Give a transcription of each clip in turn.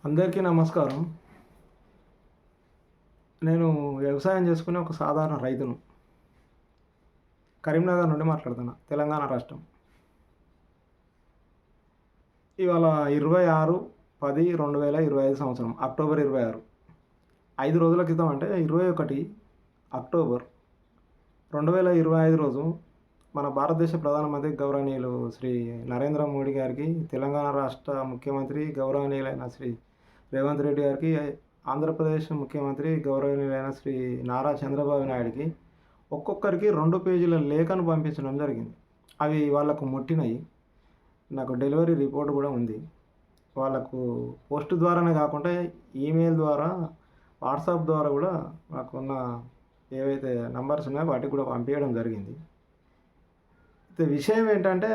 అందరికీ నమస్కారం. నేను వ్యవసాయం చేసుకునే ఒక సాధారణ రైతును. కరీంనగర్ నుండి మాట్లాడుతున్నా. తెలంగాణ రాష్ట్రం. ఇవాళ 26/10/2025 సంవత్సరం. అక్టోబర్ 26. 5 రోజుల క్రితం అంటే 21 అక్టోబర్ 2025 రోజు మన భారతదేశ ప్రధానమంత్రి గౌరవనీయులు శ్రీ నరేంద్ర మోడీ గారికి, తెలంగాణ రాష్ట్ర ముఖ్యమంత్రి గౌరవనీయులైన శ్రీ రేవంత్ రెడ్డి గారికి, ఆంధ్రప్రదేశ్ ముఖ్యమంత్రి గౌరవనీయులైన శ్రీ నారా చంద్రబాబు నాయుడికి ఒక్కొక్కరికి 2 పేజీల లేఖను పంపించడం జరిగింది. అవి వాళ్ళకు ముట్టినాయి. నాకు డెలివరీ రిపోర్ట్ కూడా ఉంది. వాళ్ళకు పోస్ట్ ద్వారానే కాకుండా ఈమెయిల్ ద్వారా, వాట్సాప్ ద్వారా కూడా నాకున్న ఏవైతే నంబర్స్ ఉన్నాయో వాటికి కూడా పంపించడం జరిగింది. అయితే విషయం ఏంటంటే,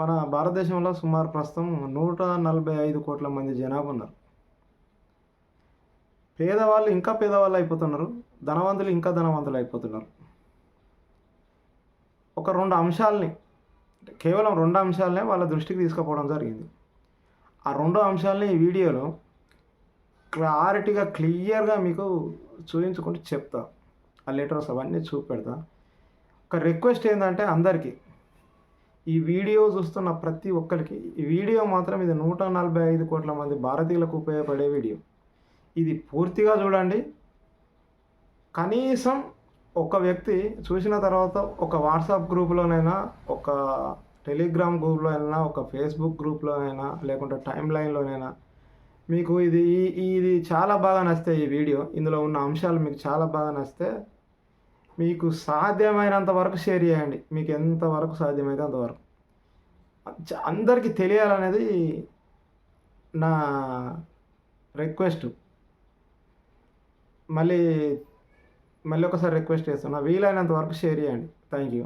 మన భారతదేశంలో సుమారు ప్రస్తుతం 145 కోట్ల మంది జనాభా ఉన్నారు. పేదవాళ్ళు ఇంకా పేదవాళ్ళు అయిపోతున్నారు. ధనవంతులు ఇంకా ధనవంతులు అయిపోతున్నారు. ఒక 2 అంశాలని, కేవలం 2 అంశాలనే వాళ్ళ దృష్టికి తీసుకుపోవడం జరిగింది. ఆ 2 అంశాలని ఈ వీడియోలో క్లియర్గా మీకు చూపించుకుంటూ చెప్తా. ఆ లెటర్స్ అవన్నీ చూపెడతా. ఒక రిక్వెస్ట్ ఏంటంటే అందరికీ, ఈ వీడియో చూస్తున్న ప్రతి ఒక్కరికి, ఈ వీడియో మాత్రం ఇది 145 కోట్ల మంది భారతీయులకు ఉపయోగపడే వీడియో. ఇది పూర్తిగా చూడండి. కనీసం ఒక వ్యక్తి చూసిన తర్వాత ఒక వాట్సాప్ గ్రూప్లోనైనా, ఒక టెలిగ్రామ్ గ్రూప్లో అయినా, ఒక ఫేస్బుక్ గ్రూప్లోనైనా, లేకుంటే టైం లైన్లోనైనా మీకు ఇది చాలా బాగా నచ్చితే, ఈ వీడియో ఇందులో ఉన్న అంశాలు మీకు చాలా బాగా నచ్చితే, మీకు సాధ్యమైనంత వరకు షేర్ చేయండి. మీకు ఎంతవరకు సాధ్యమైతే అంతవరకు అందరికీ తెలియాలనేది నా రిక్వెస్ట్. మళ్ళీ ఒకసారి రిక్వెస్ట్ చేస్తున్నా, వీలైనంత వరకు షేర్ చేయండి. Thank you.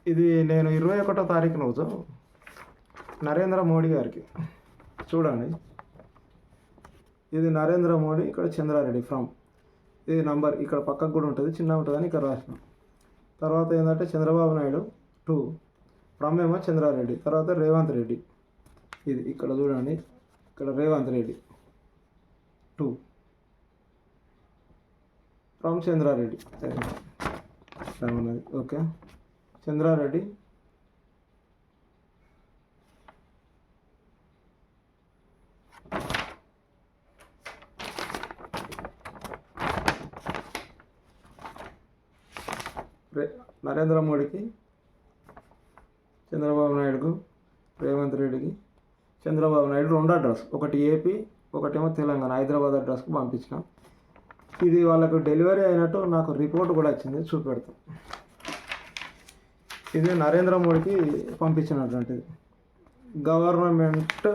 ఇది నేను 21వ తారీఖు రోజు నరేంద్ర మోడీ గారికి, చూడండి, ఇది నరేంద్ర మోడీ, ఇక్కడ చంద్రారెడ్డి ఫ్రమ్, ఇది నంబర్ ఇక్కడ పక్కకు కూడా ఉంటుంది, చిన్న ఉంటుందని ఇక్కడ రాసిన. తర్వాత ఏంటంటే చంద్రబాబు నాయుడు 2 ఫ్రమ్ ఏమో చంద్రారెడ్డి, తర్వాత రేవంత్ రెడ్డి, ఇది ఇక్కడ చూడండి, ఇక్కడ రేవంత్ రెడ్డి 2 ఫ్రమ్ చంద్రారెడ్డి. ఓకే, చంద్రారెడ్డి నరేంద్ర మోడీకి, చంద్రబాబు నాయుడుకు, రేవంత్ రెడ్డికి. చంద్రబాబు నాయుడు 2 అడ్రస్, ఒకటి ఏపీ, ఒకటేమో తెలంగాణ హైదరాబాద్ అడ్రస్కు పంపించిన. ఇది వాళ్ళకు డెలివరీ అయినట్టు నాకు రిపోర్ట్ కూడా వచ్చింది, చూపెడతాం. ఇది నరేంద్ర మోడీకి పంపించినటువంటిది. Government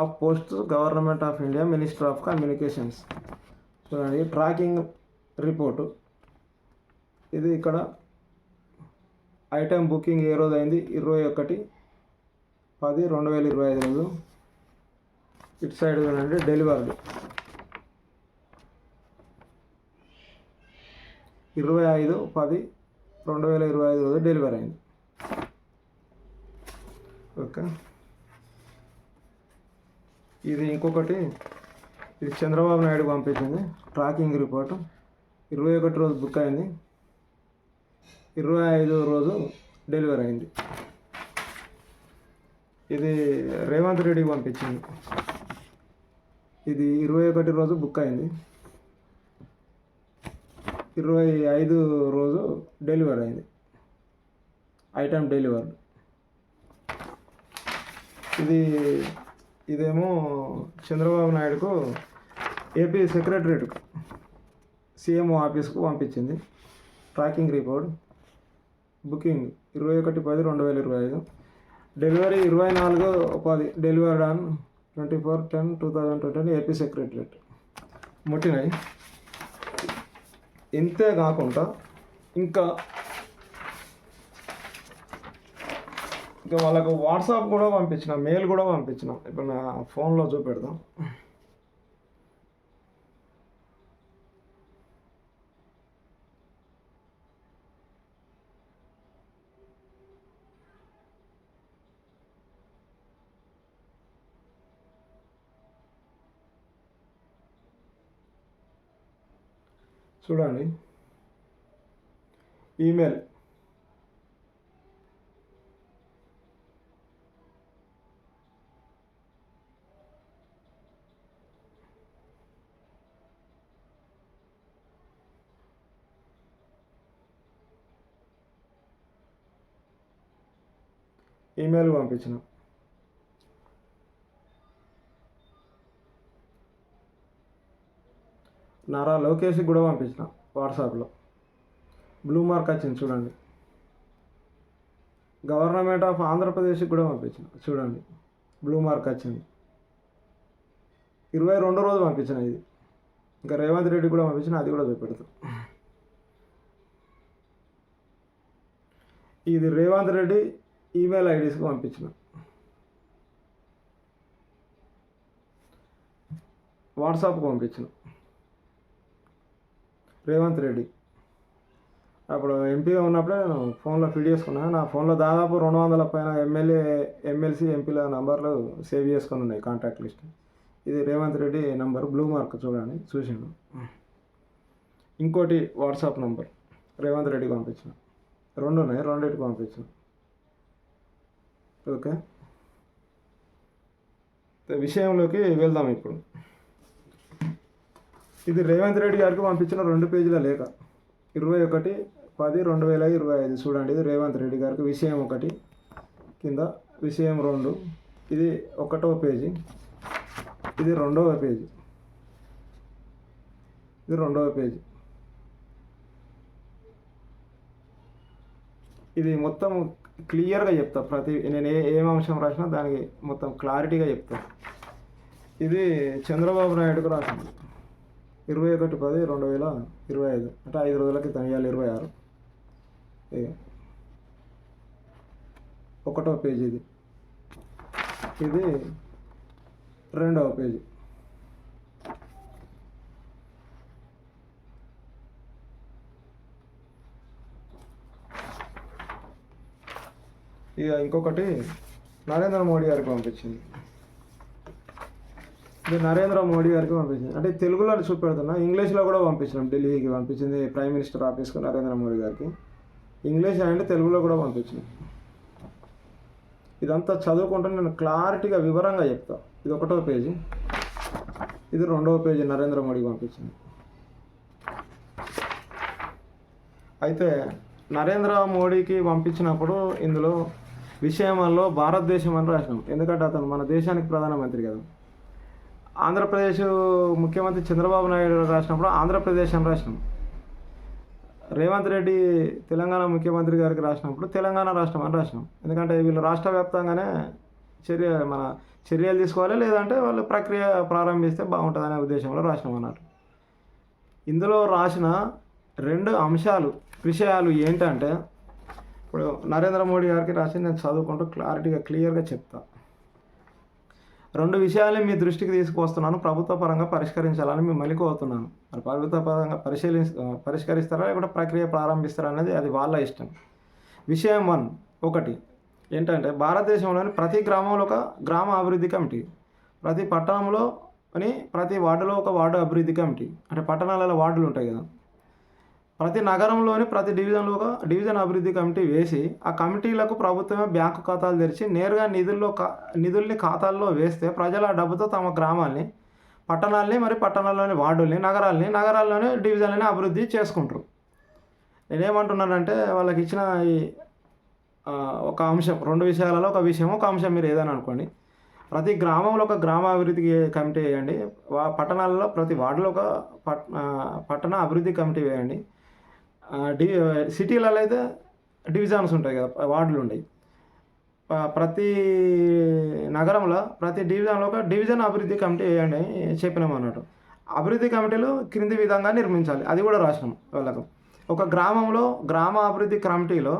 of post, government of India, minister of communications. చూడండి, ట్రాకింగ్ రిపోర్టు. ఇది ఇక్కడ ఐటెం బుకింగ్ ఏ రోజు అయింది, 21/10/2025 రోజు. ఇటు సైడ్ చూడండి, డెలివర్డ్ 25/10/2025 రోజు డెలివరీ అయింది. ఓకే, ఇది ఇంకొకటి, ఇది చంద్రబాబు నాయుడు పంపించింది ట్రాకింగ్ రిపోర్టు. 21 రోజు బుక్ అయింది, 25 రోజు డెలివరీ అయింది. ఇది రేవంత్ రెడ్డికి పంపించింది. ఇది 21 రోజు బుక్ అయింది, 25 రోజు డెలివరీ అయింది. Item delivered. ఇదేమో చంద్రబాబు నాయుడుకు ఏపీ సెక్రటరేట్కు, సీఎంఓ ఆఫీస్కు పంపించింది tracking report. Booking 21/10/2025, delivery 24/10, delivered on 24/10/2020 AP secretariat. ముట్టినాయి. ఇంతే కాకుండా ఇంకా వాళ్ళకు వాట్సాప్ కూడా పంపించిన, మెయిల్ కూడా పంపించిన. ఇప్పుడు నా ఫోన్లో చూపెడదాం. చూడండి, ఈమెయిల్ పంపించిన. నారా లోకేష్కి కూడా పంపించిన వాట్సాప్లో. బ్లూ మార్క్ వచ్చింది చూడండి. గవర్నమెంట్ ఆఫ్ ఆంధ్రప్రదేశ్కి కూడా పంపించిన చూడండి, బ్లూ మార్క్ వచ్చింది. 22 రోజు పంపించిన ఇది. ఇంకా రేవంత్ రెడ్డి కూడా పంపించిన, అది కూడా చూపెడతాం. ఇది రేవంత్ రెడ్డి ఈమెయిల్ ఐడీస్కి పంపించిన. వాట్సాప్కి పంపించిన. రేవంత్ రెడ్డి అప్పుడు ఎంపీగా ఉన్నప్పుడే నేను ఫోన్లో ఫీడ్ చేసుకున్నాను. నా ఫోన్లో దాదాపు 200 పైన ఎమ్మెల్సీ ఎంపీల నంబర్లు సేవ్ చేసుకొని ఉన్నాయి కాంటాక్ట్ లిస్ట్. ఇది Revanth Reddy number, blue mark చూడండి, చూసిండు. ఇంకోటి వాట్సాప్ నంబర్ రేవంత్ రెడ్డికి పంపించిన. 2 ఉన్నాయి, 2కి పంపించిన. ఓకే, విషయంలోకి వెళ్దాం ఇప్పుడు. ఇది రేవంత్ రెడ్డి గారికి పంపించిన 2 పేజీల లేఖ, 21/10/2025. చూడండి, ఇది రేవంత్ రెడ్డి గారికి విషయం 1 కింద విషయం 2. ఇది 1వ పేజీ, ఇది 2వ పేజీ, ఇది 2వ పేజీ. ఇది మొత్తం క్లియర్గా చెప్తా. నేను ఏం అంశం రాసినా దానికి మొత్తం క్లారిటీగా చెప్తా. ఇది చంద్రబాబు నాయుడుకు రాసింది 21/10/2025, అంటే 5 రోజుల క్రితం, ఇవాళ 26. 1వ పేజీ ఇది 2వ పేజీ. ఇక ఇంకొకటి నరేంద్ర మోడీ గారికి పంపించింది. ఇది నరేంద్ర మోడీ గారికి పంపించింది, అంటే తెలుగులో చూపెడుతున్నా, ఇంగ్లీష్లో కూడా పంపించినాం. ఢిల్లీకి పంపించింది ప్రైమ్ మినిస్టర్ ఆఫీస్కి నరేంద్ర మోడీ గారికి. ఇంగ్లీష్ అండ్ తెలుగులో కూడా పంపించినాం. ఇదంతా చదువుకుంటే నేను క్లారిటీగా వివరంగా చెప్తా. ఇది 1వ పేజీ, ఇది 2వ పేజీ నరేంద్ర మోడీకి పంపించింది. అయితే నరేంద్ర మోడీకి పంపించినప్పుడు ఇందులో విషయంలో భారతదేశం అని రాసినాం, ఎందుకంటే అతను మన దేశానికి ప్రధానమంత్రి కదా. ఆంధ్రప్రదేశ్ ముఖ్యమంత్రి చంద్రబాబు నాయుడు రాసినప్పుడు ఆంధ్రప్రదేశ్ అని రాసినాం. రేవంత్ రెడ్డి తెలంగాణ ముఖ్యమంత్రి గారికి రాసినప్పుడు తెలంగాణ రాష్ట్రం అని రాసినాం, ఎందుకంటే వీళ్ళు రాష్ట్ర వ్యాప్తంగానే చర్యలు తీసుకోవాలి, లేదంటే వాళ్ళు ప్రక్రియ ప్రారంభిస్తే బాగుంటుందనే ఉద్దేశంలో రాసినాం అన్నట్టు. ఇందులో రాసిన 2 విషయాలు ఏంటంటే, ఇప్పుడు నరేంద్ర మోడీ గారికి రాసి నేను చదువుకుంటూ క్లియర్గా చెప్తా. 2 విషయాలు మీ దృష్టికి తీసుకువస్తున్నాను, ప్రభుత్వ పరంగా పరిష్కరించాలని మిమ్మల్ని కోరుతున్నాను. మరి ప్రభుత్వ పరంగా పరిష్కరిస్తారా లేకపోతే ప్రక్రియ ప్రారంభిస్తారా అనేది అది వాళ్ళ ఇష్టం. విషయం 1 ఏంటంటే, భారతదేశంలోని ప్రతి గ్రామంలో ఒక గ్రామ అభివృద్ధి కమిటీ, ప్రతి పట్టణంలో ప్రతి వార్డులో ఒక వార్డు అభివృద్ధి కమిటీ, అంటే పట్టణాలలో వార్డులు ఉంటాయి కదా, ప్రతి నగరంలోని ప్రతి డివిజన్లో ఒక డివిజన్ అభివృద్ధి కమిటీ వేసి ఆ కమిటీలకు ప్రభుత్వమే బ్యాంకు ఖాతాలు తెరిచి నేరుగా నిధుల్ని ఖాతాల్లో వేస్తే ప్రజల డబ్బుతో తమ గ్రామాల్ని, పట్టణాలని, మరి పట్టణాల్లోని వార్డుల్ని, నగరాల్లోని డివిజన్లని అభివృద్ధి చేసుకుంటారు. నేనేమంటున్నానంటే, వాళ్ళకి ఇచ్చిన ఈ ఒక అంశం, 2 విషయాలలో ఒక అంశం మీరు ఏదైనా అనుకోండి. ప్రతి గ్రామంలో ఒక గ్రామ అభివృద్ధి కమిటీ వేయండి, పట్టణాలలో ప్రతి వార్డులో ఒక పట్టణ అభివృద్ధి కమిటీ వేయండి, సిటీలలో అయితే డివిజన్స్ ఉంటాయి కదా, వార్డులు ఉంటాయి. ప్రతి నగరంలో ప్రతి డివిజన్లో ఒక డివిజన్ అభివృద్ధి కమిటీ వేయండి చెప్పినాం అన్నట్టు. అభివృద్ధి కమిటీలు క్రింది విధంగా నిర్మించాలి, అది కూడా రాసినాం వాళ్ళకు. ఒక గ్రామంలో గ్రామ అభివృద్ధి కమిటీలో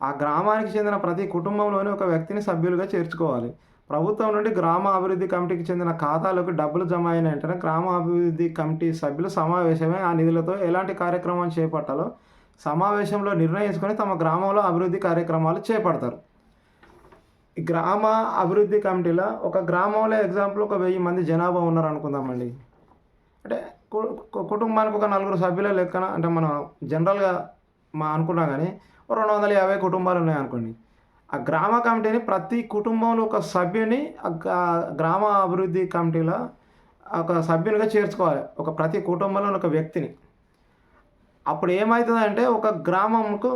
ఆ గ్రామానికి చెందిన ప్రతి కుటుంబంలోని ఒక వ్యక్తిని సభ్యులుగా చేర్చుకోవాలి. ప్రభుత్వం నుండి గ్రామ అభివృద్ధి కమిటీకి చెందిన ఖాతాలకు డబ్బులు జమ అయిన వెంటనే గ్రామ అభివృద్ధి కమిటీ సభ్యులు సమావేశమై ఆ నిధులతో ఎలాంటి కార్యక్రమం చేపట్టాలో సమావేశంలో నిర్ణయించుకొని తమ గ్రామంలో అభివృద్ధి కార్యక్రమాలు చేపడతారు. ఈ గ్రామ అభివృద్ధి కమిటీలో ఒక గ్రామంలో ఎగ్జాంపుల్ ఒక 1000 మంది జనాభా ఉన్నారు అనుకుందామండి. అంటే కుటుంబానికి ఒక నలుగురు సభ్యుల లెక్కన అంటే మనం జనరల్‌గా అనుకున్నా గానీ, ఓ 250 కుటుంబాలు ఉన్నాయనుకోండి. ఆ గ్రామ కమిటీని ప్రతి కుటుంబంలో ఒక సభ్యుని గ్రామ అభివృద్ధి కమిటీలో ఒక సభ్యునిగా చేర్చుకోవాలి. ప్రతి కుటుంబంలోని ఒక వ్యక్తిని. అప్పుడు ఏమైతదంటే ఒక గ్రామంకు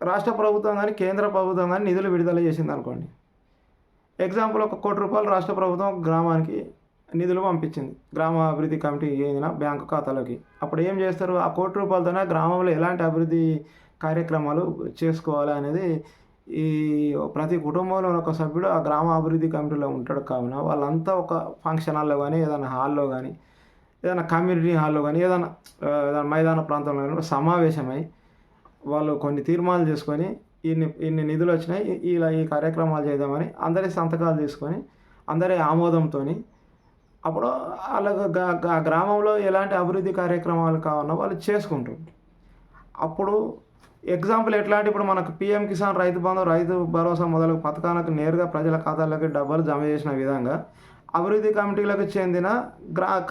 రాష్ట్ర ప్రభుత్వం గానీ, కేంద్ర ప్రభుత్వం గానీ నిధులు విడుదల చేసిందనుకోండి. ఎగ్జాంపుల్ ఒక రూ. 1,00,00,000 రాష్ట్ర ప్రభుత్వం ఒక గ్రామానికి నిధులు పంపించింది. గ్రామ అభివృద్ధి కమిటీ ఏదైనా బ్యాంకు ఖాతాలోకి. అప్పుడు ఏం చేస్తారు? ఆ రూ. 1,00,00,000తోనే గ్రామంలో ఎలాంటి అభివృద్ధి కార్యక్రమాలు చేసుకోవాలి అనేది ఈ ప్రతి కుటుంబంలో ఒక సభ్యుడు ఆ గ్రామ అభివృద్ధి కమిటీలో ఉంటాడు కావున వాళ్ళంతా ఒక ఫంక్షన్ హాల్‌లో గానీ, ఏదైనా హాల్‌లో గానీ, ఏదైనా కమ్యూనిటీ హాల్‌లో గానీ, ఏదైనా మైదాన ప్రాంతంలో గానీ సమావేశమై వాళ్ళు కొన్ని తీర్మానాలు చేసుకొని ఇన్ని ఇన్ని నిధులొచ్చినాయి. ఇలా ఈ కార్యక్రమాలు చేద్దామని అందరి సంతకాలు తీసుకొని, అందరి ఆమోదంతోని అప్పుడు ఆళ్ళకు గ్రామంలో ఎలాంటి అభివృద్ధి కార్యక్రమాలు కావాలన్నా వాళ్ళు చేసుకుంటారు. అప్పుడు ఎగ్జాంపుల్ ఎట్లా అంటే ఇప్పుడు మనకు పీఎం కిసాన్ రైతు బంధు, రైతు భరోసా మొదలగు పథకాలకు నేరుగా ప్రజల ఖాతాల్లోకి డబ్బులు జమ చేసిన విధంగా అభివృద్ధి కమిటీలకు చెందిన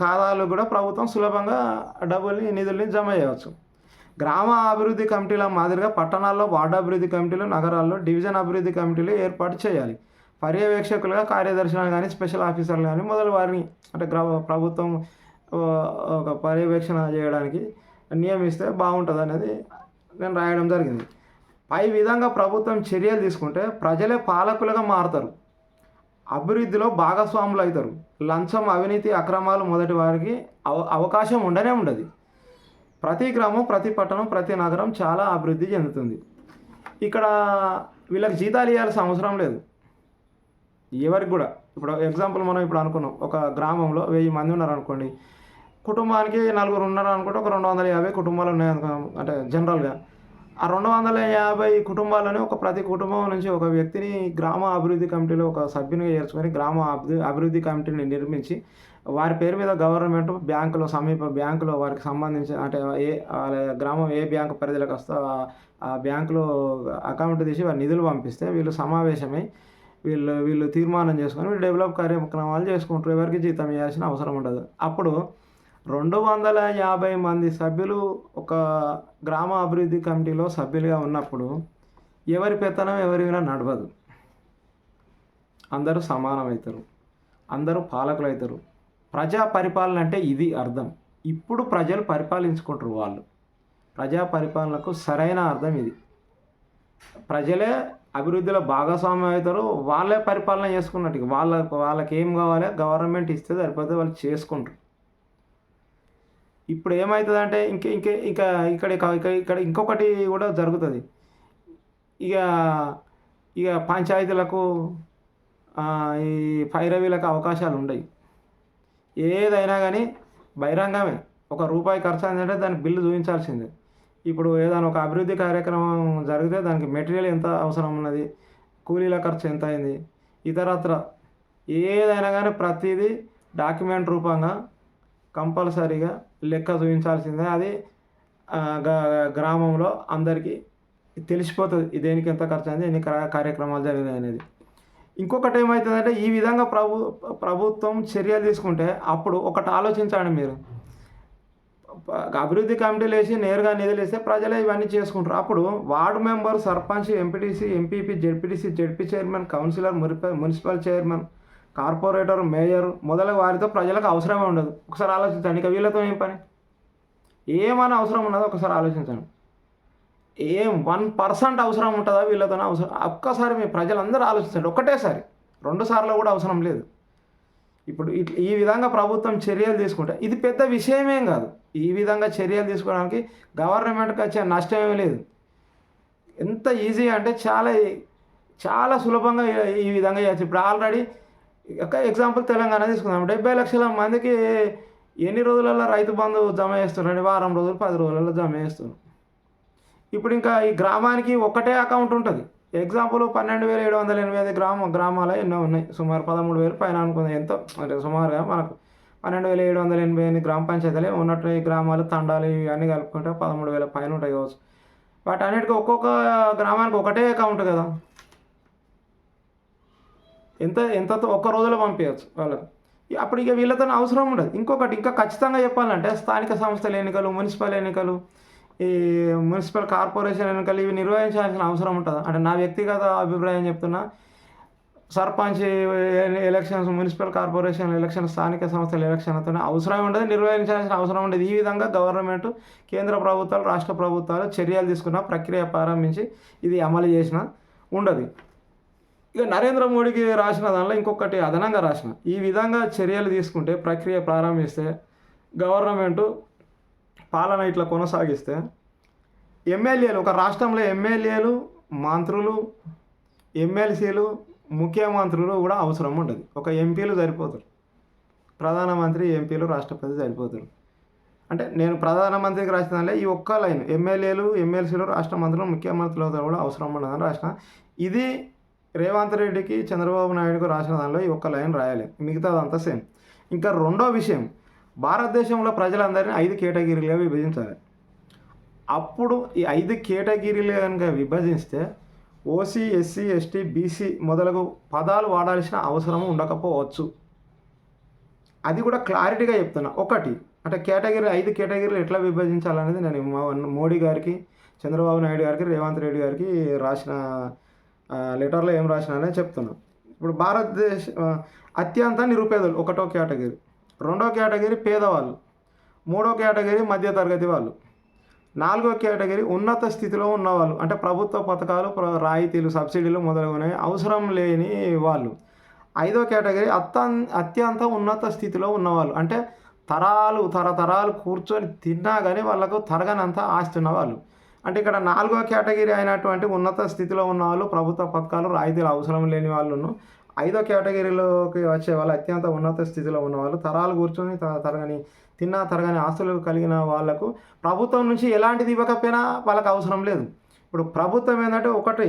ఖాతాలు కూడా ప్రభుత్వం సులభంగా నిధుల్ని జమ చేయవచ్చు. గ్రామ అభివృద్ధి కమిటీల మాదిరిగా పట్టణాల్లో వార్డు అభివృద్ధి కమిటీలు, నగరాల్లో డివిజన్ అభివృద్ధి కమిటీలు ఏర్పాటు చేయాలి. పర్యవేక్షకులుగా కార్యదర్శులను గానీ, స్పెషల్ ఆఫీసర్లు గానీ మొదలు వారిని అంటే ప్రభుత్వం ఒక పర్యవేక్షణ చేయడానికి నియమిస్తే బాగుంటుందనేది నేను రాయడం జరిగింది. పై విధంగా ప్రభుత్వం చర్యలు తీసుకుంటే ప్రజలే పాలకులుగా మారుతారు. అభివృద్ధిలో భాగస్వాములు అవుతారు. లంచం, అవినీతి, అక్రమాలు మొదటి వారికి అవకాశం ఉండనే ఉండదు. ప్రతి గ్రామం, ప్రతి పట్టణం, ప్రతి నగరం చాలా అభివృద్ధి చెందుతుంది. ఇక్కడ వీళ్ళకి జీతాలు ఇవ్వాల్సిన అవసరం లేదు. ఎవరికి కూడా. ఇప్పుడు ఎగ్జాంపుల్ మనం ఇప్పుడు అనుకున్నాం. ఒక గ్రామంలో 1000 మంది ఉన్నారనుకోండి. కుటుంబానికి నలుగురు ఉన్నారనుకుంటే ఒక 250 కుటుంబాలు ఉన్నాయనుకున్నాం. అంటే జనరల్‌గా. ఆ 250 కుటుంబాలని ప్రతి కుటుంబం నుంచి ఒక వ్యక్తిని గ్రామ అభివృద్ధి కమిటీలో ఒక సభ్యునిగా చేర్చుకొని గ్రామ అభివృద్ధి కమిటీని నిర్మించి వారి పేరు మీద గవర్నమెంట్ బ్యాంకులో సమీప బ్యాంకులో వారికి సంబంధించి అంటే వాళ్ళ గ్రామం ఏ బ్యాంకు పరిధిలోకి వస్తే ఆ బ్యాంకులో అకౌంట్ తీసి వారి నిధులు పంపిస్తే వీళ్ళు సమావేశమై వీళ్ళు తీర్మానం చేసుకొని వీళ్ళు డెవలప్ కార్యక్రమాలు చేసుకుంటారు. ఎవరికి జీతం ఇవ్వాల్సిన అవసరం ఉండదు. అప్పుడు 250 మంది సభ్యులు ఒక గ్రామ అభివృద్ధి కమిటీలో సభ్యులుగా ఉన్నప్పుడు ఎవరి పెత్తనం ఎవరి మీద నడవదు. అందరూ సమానమవుతారు. అందరూ పాలకులవుతారు. ప్రజా పరిపాలన అంటే ఇది అర్థం. ఇప్పుడు ప్రజలు పరిపాలించుకుంటారు వాళ్ళు. ప్రజా పరిపాలనకు సరైన అర్థం ఇది. ప్రజలే అభివృద్ధిలో భాగస్వామ్యం అవుతారు. వాళ్ళే పరిపాలన చేసుకున్నట్టు. వాళ్ళకి ఏం కావాలి గవర్నమెంట్ ఇస్తే సరిపోతే వాళ్ళు చేసుకుంటారు. ఇప్పుడు ఏమవుతుందంటే ఇక్కడ ఇంకొకటి కూడా జరుగుతుంది. ఇక పంచాయతీలకు ఈ పైరవీలకు అవకాశాలు ఉండవు. ఏదైనా కానీ బహిరంగమే. రూపాయి ఖర్చు అయిందంటే దానికి బిల్లు చూపించాల్సిందే. ఇప్పుడు ఏదైనా ఒక అభివృద్ధి కార్యక్రమం జరిగితే దానికి మెటీరియల్ ఎంత అవసరం ఉన్నది, కూలీల ఖర్చు ఎంత అయింది, ఇతరత్ర ఏదైనా కానీ ప్రతిదీ డాక్యుమెంట్ రూపంగా కంపల్సరీగా లెక్క చూపించాల్సిందే. అది గ్రామంలో అందరికీ తెలిసిపోతుంది దేనికి ఎంత ఖర్చు అయింది, ఎన్ని కార్యక్రమాలు జరిగినాయి అనేది. ఇంకొకటి ఏమవుతుందంటే ఈ విధంగా ప్రభుత్వం చర్యలు తీసుకుంటే అప్పుడు ఒకటి ఆలోచించండి మీరు. అభివృద్ధి కమిటీలు వేసి నేరుగా నిధులు ఇస్తే ప్రజలే ఇవన్నీ చేసుకుంటారు. అప్పుడు ward member, sarpanch, MPTC, MPP, ZPTC, ZP chairman, councillor, municipal chairman, corporator, mayor మొదలగు వారితో ప్రజలకు అవసరమే ఉండదు. ఒకసారి ఆలోచించండి. ఇక వీళ్ళతో ఏం పని? ఏమైనా అవసరం ఉన్నదో ఒకసారి ఆలోచించండి. 1% అవసరం ఉంటుందా వీళ్ళతోనే? అవసరం. ఒక్కసారి మీ ప్రజలందరూ ఆలోచించండి. ఒకటేసారి, 2 సార్లు కూడా అవసరం లేదు. ఇప్పుడు ఈ విధంగా ప్రభుత్వం చర్యలు తీసుకుంటే ఇది పెద్ద విషయమేం కాదు. ఈ విధంగా చర్యలు తీసుకోవడానికి గవర్నమెంట్కి వచ్చే నష్టమేమీ లేదు. ఎంత ఈజీ అంటే చాలా సులభంగా ఈ విధంగా చేయొచ్చు. ఇప్పుడు ఆల్రెడీ ఒక ఎగ్జాంపుల్ తెలంగాణ తీసుకుందాం. 70 లక్షల మందికి ఎన్ని రోజులలో రైతు బంధు జమ చేస్తున్నారండి? వారం రోజులు, 10 రోజులలో జమ చేస్తున్నారు. ఇప్పుడు ఇంకా ఈ గ్రామానికి ఒకటే అకౌంట్ ఉంటుంది. ఎగ్జాంపుల్ 12,785 గ్రామాలు ఎన్నో ఉన్నాయి. సుమారు 13,000 పైన అనుకుంది. ఎంతో అంటే సుమారుగా మనకు 12,788 గ్రామ పంచాయతీలే ఉన్నట్టు. ఈ గ్రామాలు, తండాలు ఇవన్నీ కలుపుకుంటే 13,000 పైన ఉంటాయి కావచ్చు. వాటి అన్నిటికీ ఒక్కొక్క గ్రామానికి ఒకటే అకౌంట్ కదా. ఎంతతో ఒక్క రోజులో పంపించవచ్చు వాళ్ళకు. అప్పుడు ఇక వీళ్ళతో అవసరం ఉండదు. ఇంకొకటి ఇంకా ఖచ్చితంగా చెప్పాలంటే స్థానిక సంస్థల ఎన్నికలు, మున్సిపల్ ఎన్నికలు, ఈ మున్సిపల్ కార్పొరేషన్ ఎన్నికలు ఇవి నిర్వహించాల్సిన అవసరం ఉంటుందా? అంటే నా వ్యక్తిగత అభిప్రాయం చెప్తున్నా. Sarpanch elections, municipal corporation election, స్థానిక సంస్థల ఎలక్షన్లతో అవసరం ఉండదు, నిర్వహించాల్సిన అవసరం ఉండదు. ఈ విధంగా గవర్నమెంట్, కేంద్ర ప్రభుత్వాలు, రాష్ట్ర ప్రభుత్వాలు చర్యలు తీసుకున్న, ప్రక్రియ ప్రారంభించి ఇది అమలు చేసిన ఉండదు. ఇక నరేంద్ర మోడీకి రాసిన దానిలో ఇంకొకటి అదనంగా రాసిన, ఈ విధంగా చర్యలు తీసుకుంటే, ప్రక్రియ ప్రారంభిస్తే, గవర్నమెంటు పాలన ఇట్లా కొనసాగిస్తే ఎమ్మెల్యేలు, ఒక రాష్ట్రంలో ఎమ్మెల్యేలు, మంత్రులు, ఎమ్మెల్సీలు, ముఖ్యమంత్రులు కూడా అవసరం ఉండదు. ఒక ఎంపీలు సరిపోతారు. ప్రధానమంత్రి, ఎంపీలు, రాష్ట్రపతి సరిపోతారు. అంటే నేను ప్రధానమంత్రికి రాసిన దానిలో ఈ ఒక్క లైన్, ఎమ్మెల్యేలు, ఎమ్మెల్సీలు, రాష్ట్ర మంత్రులు, ముఖ్యమంత్రులతో కూడా అవసరం ఉండదని రాసిన. ఇది రేవంత్ రెడ్డికి, చంద్రబాబు నాయుడుకు రాసిన దానిలో ఈ ఒక్క లైన్ రాయాలి, మిగతాదంతా సేమ్. ఇంకా రెండో విషయం, భారతదేశంలో ప్రజలందరినీ 5 కేటగిరీలుగా విభజించాలి. అప్పుడు ఈ 5 కేటగిరీలు కనుక విభజిస్తే ఓసీ, ఎస్సీ, ఎస్టీ, బీసీ మొదలగు పదాలు వాడాల్సిన అవసరం ఉండకపోవచ్చు. అది కూడా క్లారిటీగా చెప్తున్నా. ఒకటి అంటే కేటగిరీ, 5 కేటగిరీలు ఎట్లా విభజించాలనేది నేను మోడీ గారికి, చంద్రబాబు నాయుడు గారికి, రేవంత్ రెడ్డి గారికి రాసిన లెటర్లో ఏం రాసినా అనేది చెప్తున్నా. ఇప్పుడు భారతదేశ అత్యంత నిరుపేదలు ఒకటో కేటగిరీ, రెండో కేటగిరీ పేదవాళ్ళు, మూడో కేటగిరీ మధ్యతరగతి వాళ్ళు, నాలుగో కేటగిరీ ఉన్నత స్థితిలో ఉన్నవాళ్ళు, అంటే ప్రభుత్వ పథకాలు, రాయితీలు, సబ్సిడీలు మొదలగునవి అవసరం లేని వాళ్ళు. ఐదో కేటగిరీ అత్యంత ఉన్నత స్థితిలో ఉన్నవాళ్ళు, అంటే తరతరాలు కూర్చొని తిన్నా కానీ వాళ్ళకు తరగనంత ఆస్తి ఉన్నవాళ్ళు. అంటే ఇక్కడ నాలుగో కేటగిరీ అయినటువంటి ఉన్నత స్థితిలో ఉన్నవాళ్ళు, ప్రభుత్వ పథకాలు, రాయితీలు అవసరం లేని వాళ్ళను. ఐదో కేటగిరీలోకి వచ్చే వాళ్ళు అత్యంత ఉన్నత స్థితిలో ఉన్నవాళ్ళు, తరాలు కూర్చొని తరగని ఆస్తులు కలిగిన వాళ్లకు ప్రభుత్వం నుంచి ఎలాంటిది ఇవ్వకపోయినా వాళ్ళకి అవసరం లేదు. ఇప్పుడు ప్రభుత్వం ఏంటంటే ఒకటి,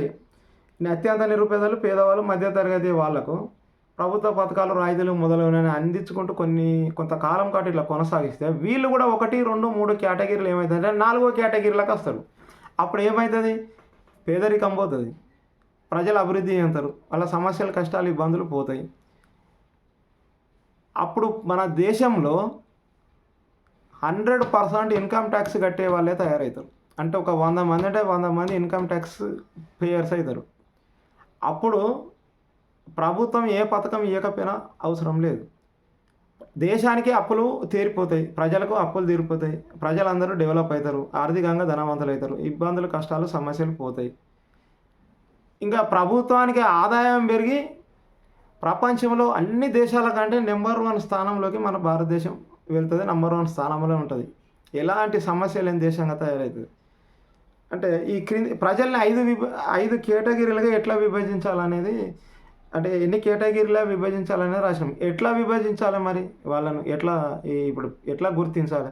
అత్యంత నిరుపేదలు, పేదవాళ్ళు, మధ్యతరగతి వాళ్లకు ప్రభుత్వ పథకాలు, రాయితీలు మొదలైనవి అందించుకుంటూ కొంతకాలం పాటు ఇట్లా కొనసాగిస్తే వీళ్ళు కూడా 1, 2, 3 కేటగిరీలు ఏమవుతుందంటే 4వ కేటగిరీలకు వస్తారు. అప్పుడు ఏమవుతుంది? పేదరికం పోతుంది, ప్రజలు అభివృద్ధి చెందుతారు, వాళ్ళ సమస్యలు, కష్టాలు, ఇబ్బందులు పోతాయి. అప్పుడు మన దేశంలో 100% ఇన్కమ్ ట్యాక్స్ కట్టే వాళ్ళే తయారవుతారు. అంటే ఒక 100 మంది అంటే 100 మంది ఇన్కమ్ ట్యాక్స్ పేయర్స్ అవుతారు. అప్పుడు ప్రభుత్వం ఏ పథకం ఇవ్వకపోయినా అవసరం లేదు. దేశానికి అప్పులు తీరిపోతాయి, ప్రజలకు అప్పులు తీరిపోతాయి, ప్రజలందరూ డెవలప్ అవుతారు, ఆర్థికంగా ధనవంతులు అవుతారు, ఇబ్బందులు, కష్టాలు, సమస్యలు పోతాయి. ఇంకా ప్రభుత్వానికి ఆదాయం పెరిగి ప్రపంచంలో అన్ని దేశాల కంటే నెంబర్ 1 స్థానంలోకి మన భారతదేశం వెళ్తుంది, నెంబర్ 1 స్థానంలో ఉంటుంది. ఎలాంటి సమస్య లేని దేశంగా తయారవుతుంది. అంటే ఈ ప్రజల్ని 5 కేటగిరీలుగా ఎట్లా విభజించాలనేది, అంటే ఎన్ని కేటగిరీలా విభజించాలనేది రాసినాం. ఎట్లా విభజించాలి మరి వాళ్ళను, ఇప్పుడు ఎట్లా గుర్తించాలి?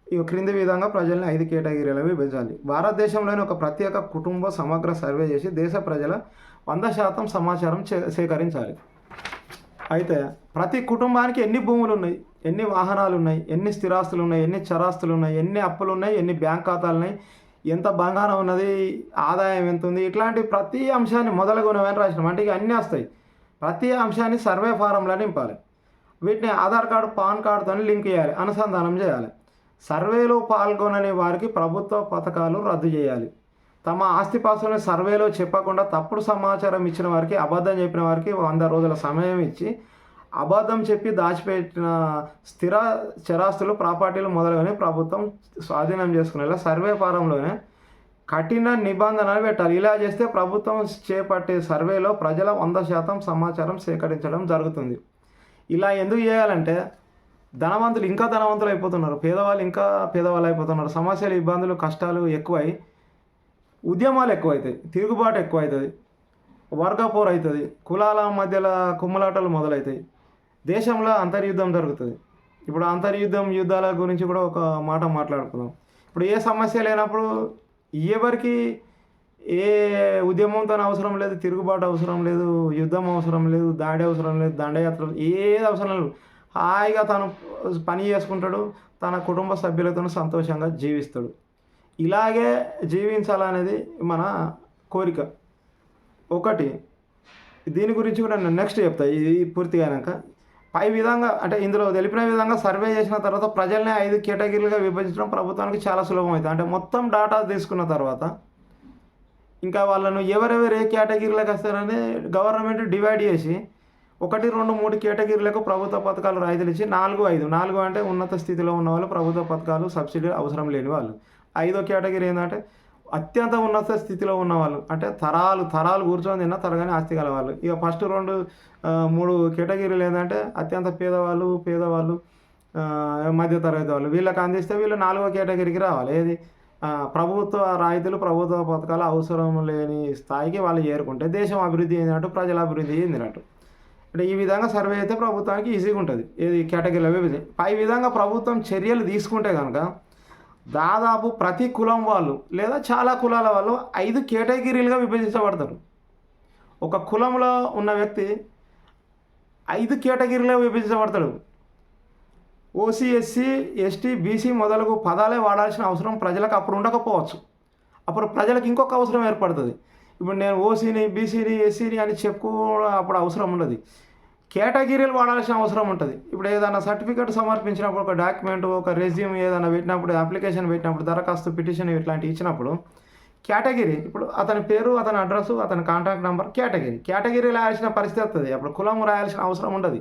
ఈ క్రింది విధంగా ప్రజల్ని 5 కేటగిరీలుగా విభజించాలి. భారతదేశంలోని ఒక ప్రత్యేక కుటుంబ సమగ్ర సర్వే చేసి దేశ ప్రజల 100% సమాచారం సేకరించాలి. అయితే ప్రతి కుటుంబానికి ఎన్ని భూములు ఉన్నాయి, ఎన్ని వాహనాలు ఉన్నాయి, ఎన్ని స్థిరాస్తులు ఉన్నాయి, ఎన్ని చరాస్తులు ఉన్నాయి, ఎన్ని అప్పులు ఉన్నాయి, ఎన్ని బ్యాంక్ ఖాతాలు ఉన్నాయి, ఎంత బంగారం ఉన్నది, ఆదాయం ఎంత ఉంది, ఇట్లాంటి ప్రతి అంశాన్ని మొదలుగునవని రాసినాం. అంటే ఇక అన్నీ వస్తాయి. ప్రతి అంశాన్ని సర్వే ఫారంలో నింపాలి. వీటిని ఆధార్ కార్డు, పాన్ కార్డుతో లింక్ చేయాలి, అనుసంధానం చేయాలి. సర్వేలో పాల్గొనని వారికి ప్రభుత్వ పథకాలు రద్దు చేయాలి. తమ ఆస్తిపాస్తులను సర్వేలో చెప్పకుండా తప్పుడు సమాచారం ఇచ్చిన వారికి, అబద్ధం చెప్పిన వారికి 100 రోజుల సమయం ఇచ్చి అబద్ధం చెప్పి దాచిపెట్టిన స్థిర చరాస్తులు, ప్రాపర్టీలు మొదలైనవి ప్రభుత్వం స్వాధీనం చేసుకునేలా సర్వే ఫారంలోనే కఠిన నిబంధనలు పెట్టాలి. ఇలా చేస్తే ప్రభుత్వం చేపట్టే సర్వేలో ప్రజల 100% సమాచారం సేకరించడం జరుగుతుంది. ఇలా ఎందుకు చేయాలంటే ధనవంతులు ఇంకా ధనవంతులు అయిపోతున్నారు, పేదవాళ్ళు ఇంకా పేదవాళ్ళు అయిపోతున్నారు, సమస్యలు, ఇబ్బందులు, కష్టాలు ఎక్కువై ఉద్యమాలు ఎక్కువవుతాయి, తిరుగుబాటు ఎక్కువవుతుంది, వర్గపోరు అవుతుంది, కులాల మధ్యలో కుమ్మలాటలు మొదలవుతాయి, దేశంలో అంతర్యుద్ధం జరుగుతుంది. ఇప్పుడు యుద్ధాల గురించి కూడా ఒక మాట మాట్లాడుకుందాం. ఇప్పుడు ఏ సమస్య లేనప్పుడు ఎవరికి ఏ ఉద్యమంతో అవసరం లేదు, తిరుగుబాటు అవసరం లేదు, యుద్ధం అవసరం లేదు, దాడి అవసరం లేదు, దండయాత్ర ఏది అవసరం లేదు. హాయిగా తను పని చేసుకుంటాడు, తన కుటుంబ సభ్యులతో సంతోషంగా జీవిస్తాడు. ఇలాగే జీవించాలనేది మన కోరిక. ఒకటి దీని గురించి కూడా నేను నెక్స్ట్ చెప్తా, ఇది పూర్తిగా అయినాక. పై విధంగా అంటే ఇందులో తెలిపిన విధంగా సర్వే చేసిన తర్వాత ప్రజల్ని 5 కేటగిరీలుగా విభజించడం ప్రభుత్వానికి చాలా సులభం అవుతుంది. అంటే మొత్తం డాటా తీసుకున్న తర్వాత ఇంకా వాళ్ళను ఎవరెవరు ఏ కేటగిరీలోకి వస్తారని గవర్నమెంట్ డివైడ్ చేసి 1, 2, 3 కేటగిరీలకు ప్రభుత్వ పథకాలు రాయితీలు ఇచ్చి 4, 5 4 అంటే ఉన్నత స్థితిలో ఉన్నవాళ్ళు, ప్రభుత్వ పథకాలు సబ్సిడీ అవసరం లేని వాళ్ళు. 5వ కేటగిరీ ఏంటంటే అత్యంత ఉన్నత స్థితిలో ఉన్నవాళ్ళు, అంటే తరాలు కూర్చొని తిన్న తరగని ఆస్తి గల వాళ్ళు. ఇక ఫస్ట్ 2, 3 కేటగిరీలు ఏంటంటే అత్యంత పేదవాళ్ళు, మధ్య తరగతి వాళ్ళు. వీళ్ళకి అందిస్తే వీళ్ళు 4వ కేటగిరీకి రావాలి. ఏది ప్రభుత్వ రాయితీలు, ప్రభుత్వ పథకాలు అవసరం లేని స్థాయికి వాళ్ళు చేరుకుంటే దేశం అభివృద్ధి చెందినట్టు, ప్రజల అభివృద్ధి చెందినట్టు. అంటే ఈ విధంగా సర్వే అయితే ప్రభుత్వానికి ఈజీగా ఉంటుంది. ఏది కేటగిరీల విభజన. పై విధంగా ప్రభుత్వం చర్యలు తీసుకుంటే కనుక దాదాపు ప్రతి కులం వాళ్ళు లేదా చాలా కులాల వాళ్ళు 5 కేటగిరీలుగా విభజించబడతారు. ఒక కులంలో ఉన్న వ్యక్తి 5 కేటగిరీలుగా విభజించబడతాడు. ఓసీ, ఎస్సీ, ఎస్టీ, బీసీ మొదలగు పదాలే వాడాల్సిన అవసరం ప్రజలకు అప్పుడు ఉండకపోవచ్చు. అప్పుడు ప్రజలకు ఇంకొక అవసరం ఏర్పడుతుంది. ఇప్పుడు నేను ఓసీని, బీసీని, ఎస్సీని అని చెప్పుకోవడం అప్పుడు అవసరం ఉండదు. కేటగిరీలు వాడాల్సిన అవసరం ఉంటుంది. ఇప్పుడు ఏదైనా సర్టిఫికేట్ సమర్పించినప్పుడు, ఒక డాక్యుమెంట్, ఒక రెజ్యూమ్ ఏదైనా పెట్టినప్పుడు, అప్లికేషన్ పెట్టినప్పుడు, దరఖాస్తు, పిటిషన్ ఇట్లాంటివి ఇచ్చినప్పుడు కేటగిరీ, ఇప్పుడు అతని పేరు, అతని అడ్రస్, అతని కాంటాక్ట్ నెంబర్, కేటగిరీ రాయాల్సిన పరిస్థితి వస్తుంది. అప్పుడు కులం రాయాల్సిన అవసరం ఉండదు.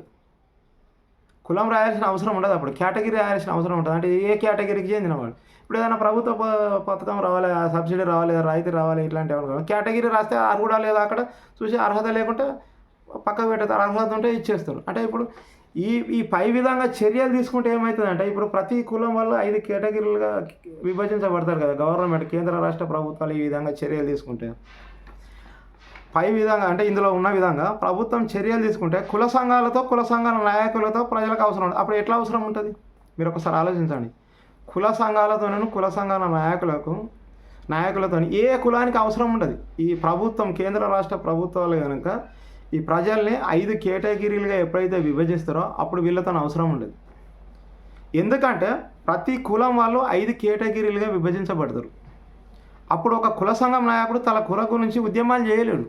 అప్పుడు కేటగిరీ రాయాల్సిన అవసరం ఉంటుంది. అంటే ఏ కేటగిరీకి చెందినవాడు. ఇప్పుడు ఏదైనా ప్రభుత్వ పథకం రావాలి, సబ్సిడీ రావాలి, రాయితీ రావాలి, ఇట్లాంటివి కేటగిరీ రాస్తే అర్హుడా లేదా అక్కడ చూసి అర్హత లేకుంటే పక్కకు పెట్టేస్తారు, అర్హత ఉంటే ఇచ్చేస్తారు. అంటే ఇప్పుడు ఈ పై విధంగా చర్యలు తీసుకుంటే ఏమవుతుందంటే ఇప్పుడు ప్రతి కులం వల్ల 5 కేటగిరీలుగా విభజించబడతారు కదా గవర్నమెంట్, కేంద్ర రాష్ట్ర ప్రభుత్వాలు ఈ విధంగా చర్యలు తీసుకుంటే. పై విధంగా అంటే ఇందులో ఉన్న విధంగా ప్రభుత్వం చర్యలు తీసుకుంటే కుల సంఘాల నాయకులతో ప్రజలకు అవసరం ఉంటుంది. అప్పుడు ఎట్లా అవసరం ఉంటుంది మీరు ఒకసారి ఆలోచించండి. కుల సంఘాల నాయకులతో ఏ కులానికి అవసరం ఉండదు. ఈ ప్రభుత్వం, కేంద్ర రాష్ట్ర ప్రభుత్వాలు కనుక ఈ ప్రజల్ని 5 కేటగిరీలుగా ఎప్పుడైతే విభజిస్తారో అప్పుడు వీళ్ళతో అవసరం ఉండదు. ఎందుకంటే ప్రతి కులం వాళ్ళు 5 కేటగిరీలుగా విభజించబడతారు. అప్పుడు ఒక కుల సంఘం నాయకుడు తన కుల గురించి ఉద్యమాలు చేయలేడు.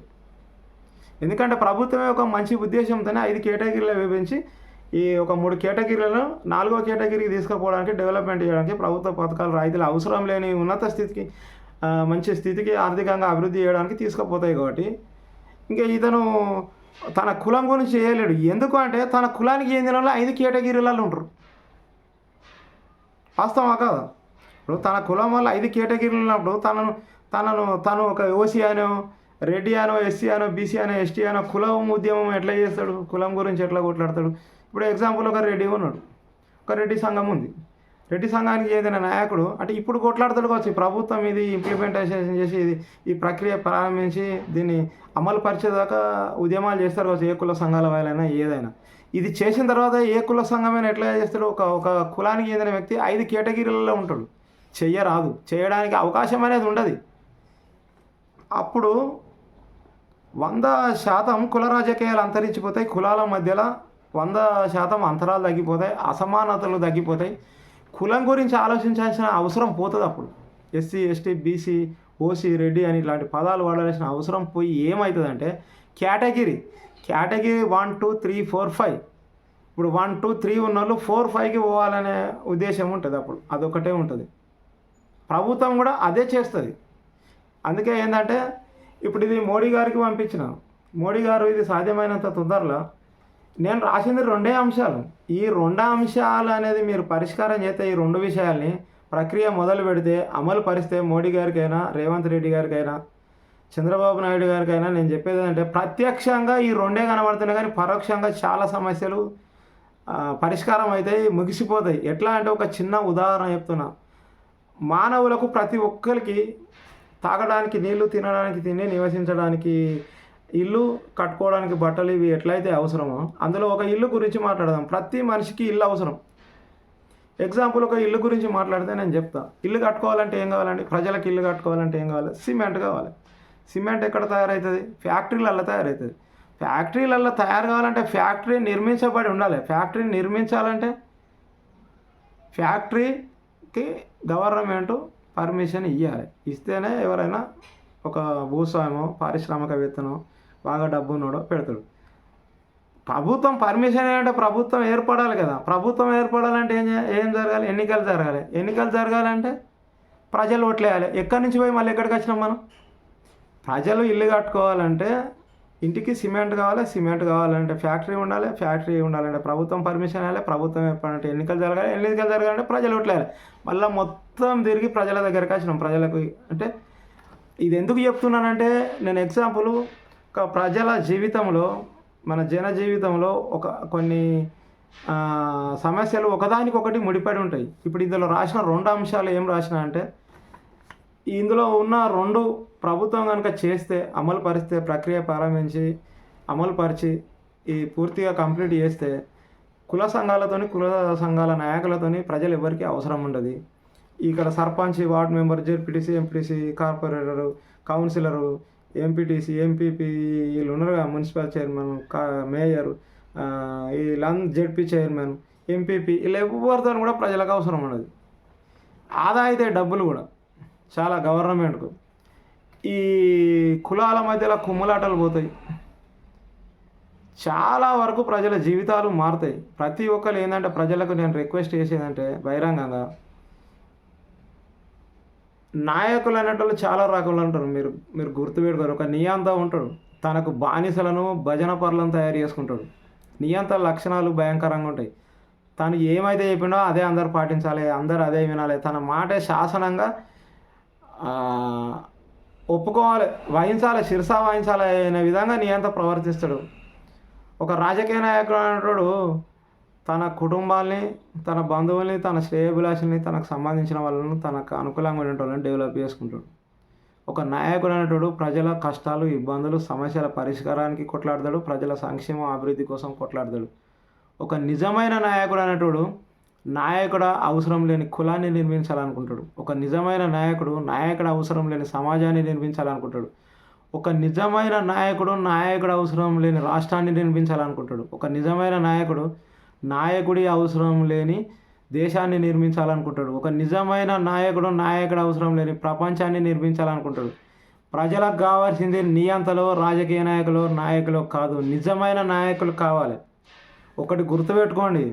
ఎందుకంటే ప్రభుత్వమే ఒక మంచి ఉద్దేశంతోనే 5 కేటగిరీలు విభజించి ఈ ఒక 3 కేటగిరీలను 4వ కేటగిరీకి తీసుకుపోవడానికి, డెవలప్మెంట్ చేయడానికి, ప్రభుత్వ పథకాలు రాయితీలు అవసరం లేని ఉన్నత స్థితికి, మంచి స్థితికి ఆర్థికంగా అభివృద్ధి చేయడానికి తీసుకుపోతాయి. కాబట్టి ఇంకా ఇతను తన కులం గురించి చేయలేడు. ఎందుకు అంటే తన కులానికి చెందిన వాళ్ళు 5 కేటగిరీలలో ఉంటారు. వాస్తవమా కాదా? ఇప్పుడు తన కులం వల్ల 5 కేటగిరీలు ఉన్నప్పుడు తను ఒక ఓసీ అనో, రెడ్డి అనో, ఎస్సీ అనో, బీసీ అనో, ఎస్టీ అనో కులం ఉద్యమం ఎట్లా చేస్తాడు, కులం గురించి ఎట్లా కొట్లాడతాడు? ఇప్పుడు ఎగ్జాంపుల్ ఒక రెడ్డి ఉన్నాడు, ఒక రెడ్డి సంఘం ఉంది. రెడ్డి సంఘానికి చెందిన నాయకుడు అంటే ఇప్పుడు కొట్లాడతాడు కావచ్చు. ప్రభుత్వం ఇది ఇంప్లిమెంటేషన్ చేసి ఈ ప్రక్రియ ప్రారంభించి దీన్ని అమలు పరిచేదాకా ఉద్యమాలు చేస్తారు కావచ్చు, ఏ కుల సంఘాల వాళ్ళైనా ఏదైనా. ఇది చేసిన తర్వాత ఏ కుల సంఘమైనా ఎట్లా చేస్తాడు? ఒక కులానికి చెందిన వ్యక్తి 5 కేటగిరీలలో ఉంటాడు. చేయడానికి అవకాశం అనేది ఉండదు. అప్పుడు 100% కుల రాజకీయాలు అంతరించిపోతాయి. కులాల మధ్యలో 100% అంతరాలు తగ్గిపోతాయి, అసమానతలు తగ్గిపోతాయి. కులం గురించి ఆలోచించాల్సిన అవసరం పోతుంది. అప్పుడు SC, ST, BC, OC, Reddy అని ఇట్లాంటి పదాలు వాడాల్సిన అవసరం పోయి ఏమవుతుందంటే కేటగిరీ 1, 2, 3, 4, 5. ఇప్పుడు 1, 2, 3 ఉన్నోళ్ళు 4, 5కి పోవాలనే ఉద్దేశం ఉంటుంది. అప్పుడు అదొకటే ఉంటుంది. ప్రభుత్వం కూడా అదే చేస్తుంది. అందుకే ఏంటంటే ఇప్పుడు ఇది మోడీ గారికి పంపించిన, మోడీ గారు ఇది సాధ్యమైనంత తొందరలో, నేను రాసింది 2 అంశాలు. ఈ 2 అంశాలు అనేది మీరు పరిష్కారం చేస్తే, ఈ 2 విషయాల్ని ప్రక్రియ మొదలు పెడితే, అమలు పరిస్తే మోడీ గారికైనా, రేవంత్ రెడ్డి గారికైనా, చంద్రబాబు నాయుడు గారికైనా నేను చెప్పేది ఏంటంటే ప్రత్యక్షంగా ఈ 2 కనబడుతున్నాయి, కానీ పరోక్షంగా చాలా సమస్యలు పరిష్కారం అవుతాయి, ముగిసిపోతాయి. ఎట్లా అంటే ఒక చిన్న ఉదాహరణ చెప్తున్నా. మానవులకు ప్రతి ఒక్కరికి తాగడానికి నీళ్లు, తినడానికి తిండి, నివసించడానికి ఇల్లు, కట్టుకోవడానికి బట్టలు, ఇవి ఎట్లయితే అవసరమో అందులో ఒక ఇల్లు గురించి మాట్లాడదాం. ప్రతి మనిషికి ఇల్లు అవసరం. ఎగ్జాంపుల్ ఒక ఇల్లు గురించి మాట్లాడితే నేను చెప్తా. ఇల్లు కట్టుకోవాలంటే ఏం కావాలండి? ప్రజలకు ఇల్లు కట్టుకోవాలంటే ఏం కావాలి? సిమెంట్ కావాలి. సిమెంట్ ఎక్కడ తయారవుతుంది? ఫ్యాక్టరీలలో తయారవుతుంది. ఫ్యాక్టరీలలో తయారు కావాలంటే ఫ్యాక్టరీ నిర్మించబడి ఉండాలి. ఫ్యాక్టరీ నిర్మించాలంటే ఫ్యాక్టరీకి గవర్నమెంటు పర్మిషన్ ఇవ్వాలి. ఇస్తేనే ఎవరైనా ఒక భూస్వామో, పారిశ్రామికవేత్తనో, బాగా డబ్బు ఉన్నాడో పెడతాడు. ప్రభుత్వం పర్మిషన్ ఏంటంటే ప్రభుత్వం ఏర్పడాలి కదా. ప్రభుత్వం ఏర్పడాలంటే ఏం జరగాలి? ఎన్నికలు జరగాలి. ఎన్నికలు జరగాలంటే ప్రజలు ఓట్లేయాలి. ఎక్కడి నుంచి పోయి మళ్ళీ ఎక్కడికి వచ్చినాం మనం? ప్రజలు ఇల్లు కట్టుకోవాలంటే ఇంటికి సిమెంట్ కావాలి. సిమెంట్ కావాలంటే ఫ్యాక్టరీ ఉండాలి. ఫ్యాక్టరీ ఉండాలంటే ప్రభుత్వం పర్మిషన్ ఇవ్వాలి. ప్రభుత్వం ఏర్పడాలంటే ఎన్నికలు జరగాలి. ఎన్నికలు జరగాలంటే ప్రజలు ఓట్లేయాలి. మళ్ళీ మొత్తం తిరిగి ప్రజల దగ్గరికి వచ్చినాం. ప్రజలకు అంటే ఇది ఎందుకు చెప్తున్నానంటే, నేను ఎగ్జాంపుల్ ఒక ప్రజల జీవితంలో, మన జన జీవితంలో కొన్ని సమస్యలు ఒకదానికొకటి ముడిపడి ఉంటాయి. ఇప్పుడు ఇందులో రాసిన 2 అంశాలు ఏం రాసిన అంటే, ఇందులో ఉన్న 2 ప్రభుత్వం కనుక చేస్తే, అమలు పరిస్తే, ప్రక్రియ ప్రారంభించి అమలుపరిచి ఈ పూర్తిగా కంప్లీట్ చేస్తే, కుల సంఘాల నాయకులతోని ప్రజలు ఎవరికి అవసరం ఉండదు. ఇక్కడ sarpanch, ward member, ZPTC, MPTC, corporator, councillor, MPTC, MPP, వీళ్ళు ఉన్నారుగా, మున్సిపల్ చైర్మన్, మేయరు, ఈ జెడ్పీ చైర్మన్, ఎంపీపీ, వీళ్ళు ఎవరితో కూడా ప్రజలకు అవసరం ఉండదు. ఆదా అయితే డబ్బులు కూడా చాలా గవర్నమెంట్కు. ఈ కులాల మధ్యలో కుమ్ములాటలు పోతాయి. చాలా వరకు ప్రజల జీవితాలు మారుతాయి. ప్రతి ఒక్కరు ఏంటంటే, ప్రజలకు నేను రిక్వెస్ట్ చేసేదంటే బహిరంగంగా, నాయకులు అనేటోళ్ళు చాలా రకాలు ఉంటారు. మీరు గుర్తుపెట్టుకోరు. ఒక నియంత ఉంటాడు, తనకు బానిసలను భజన పరులను తయారు చేసుకుంటాడు. నియంత లక్షణాలు భయంకరంగా ఉంటాయి. తను ఏమైతే చెప్పిండో అదే అందరు పాటించాలి, అందరు అదే వినాలి, తన మాటే శాసనంగా ఒప్పుకోవాలి, వహించాలి, శిరసా వహించాలి అనే విధంగా నియంత ప్రవర్తిస్తాడు. ఒక రాజకీయ నాయకుడు అనేటోడు తన కుటుంబాల్ని, తన బంధువుల్ని, తన శ్రేయోభిలాషుల్ని, తనకు సంబంధించిన వాళ్ళను, తనకు అనుకూలంగా ఉండే వాళ్ళని డెవలప్ చేసుకుంటాడు. ఒక నాయకుడు అనేటోడు ప్రజల కష్టాలు, ఇబ్బందులు, సమస్యల పరిష్కారానికి కొట్లాడతాడు. ప్రజల సంక్షేమ అభివృద్ధి కోసం కొట్లాడతాడు. ఒక నిజమైన నాయకుడు అనేటోడు అవసరం లేని కులాన్ని నిర్మించాలనుకుంటాడు. ఒక నిజమైన నాయకుడు అవసరం లేని సమాజాన్ని నిర్మించాలనుకుంటాడు. ఒక నిజమైన నాయకుడు అవసరం లేని రాష్ట్రాన్ని నిర్మించాలనుకుంటాడు. ఒక నిజమైన నాయకుడి అవసరం లేని దేశాన్ని నిర్మించాలనుకుంటాడు. ఒక నిజమైన నాయకుడు అవసరం లేని ప్రపంచాన్ని నిర్మించాలనుకుంటాడు. ప్రజలకు కావాల్సింది నియంతలో, రాజకీయ నాయకులు కాదు, నిజమైన నాయకులు కావాలి. ఒకటి గుర్తుపెట్టుకోండి,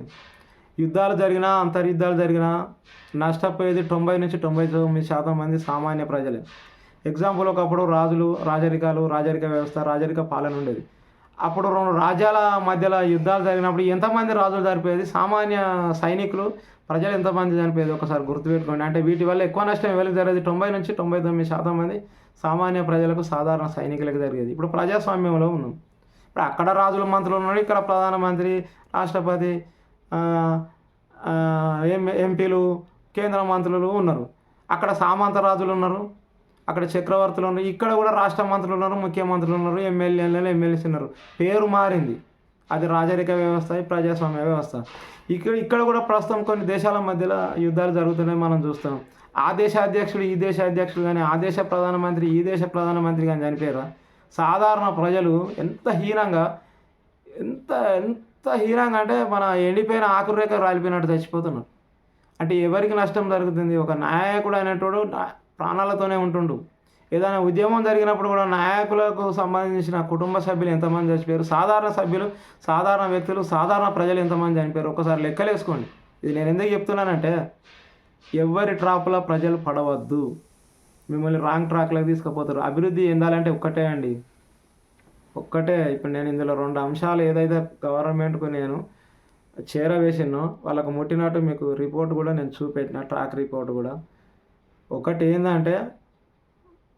యుద్ధాలు జరిగినా, అంతర్యుద్ధాలు జరిగినా నష్టపోయేది 90 నుంచి 99% మంది సామాన్య ప్రజలే. ఎగ్జాంపుల్, ఒకప్పుడు రాజులు, రాజరిక వ్యవస్థ, రాజరిక పాలన ఉండేది. అప్పుడు 2 రాజ్యాల మధ్యలో యుద్ధాలు జరిగినప్పుడు ఎంతమంది రాజులు చనిపోయేది, సామాన్య సైనికులు, ప్రజలు ఎంతమంది చనిపోయేది ఒకసారి గుర్తుపెట్టుకోండి. అంటే వీటి వల్ల ఎక్కువ నష్టం ఎవరికి జరిగేది? 90 నుంచి 99% మంది సామాన్య ప్రజలకు, సాధారణ సైనికులకు జరిగేది. ఇప్పుడు ప్రజాస్వామ్యంలో ఉన్నాం. ఇప్పుడు అక్కడ రాజుల మంత్రులు ఉన్నాడు, ఇక్కడ ప్రధానమంత్రి, రాష్ట్రపతి, ఎంపీలు, కేంద్ర మంత్రులు ఉన్నారు. అక్కడ సామంత రాజులు ఉన్నారు, అక్కడ చక్రవర్తులు ఉన్నారు. ఇక్కడ కూడా రాష్ట్ర మంత్రులు ఉన్నారు, ముఖ్యమంత్రులు ఉన్నారు, ఎమ్మెల్యేస్ ఉన్నారు. పేరు మారింది. అది రాజరిక వ్యవస్థ, ప్రజాస్వామ్య వ్యవస్థ. ఇక్కడ కూడా ప్రస్తుతం కొన్ని దేశాల మధ్యలో యుద్ధాలు జరుగుతున్నాయి, మనం చూస్తున్నాం. ఆ దేశ అధ్యక్షుడు, ఈ దేశ అధ్యక్షుడు కానీ, ఆ దేశ ప్రధానమంత్రి, ఈ దేశ ప్రధానమంత్రి కానీ చనిపోయారా? సాధారణ ప్రజలు ఎంత హీనంగా అంటే మన ఎండిపోయిన ఆకురేఖ రాలిపోయినట్టు చచ్చిపోతున్నారు. అంటే ఎవరికి నష్టం జరుగుతుంది? ఒక నాయకుడు అనేటోడు ప్రాణాలతోనే ఉంటుండు. ఏదైనా ఉద్యమం జరిగినప్పుడు కూడా నాయకులకు సంబంధించిన కుటుంబ సభ్యులు ఎంతమంది చచ్చిపోయారు, సాధారణ వ్యక్తులు, సాధారణ ప్రజలు ఎంతమంది చనిపోయారు ఒకసారి లెక్కలేసుకోండి. ఇది నేను ఎందుకు చెప్తున్నానంటే, ఎవరి ట్రాప్లో ప్రజలు పడవద్దు. మిమ్మల్ని రాంగ్ ట్రాక్లోకి తీసుకుపోతారు. అభివృద్ధి చెందాలంటే ఒక్కటే. ఇప్పుడు నేను ఇందులో 2 అంశాలు ఏదైతే గవర్నమెంట్కు నేను చేరవేసినో వాళ్ళకు ముట్టినట్టు మీకు రిపోర్ట్ కూడా నేను చూపెట్టిన, ట్రాక్ రిపోర్ట్ కూడా. ఒకటి ఏంటంటే,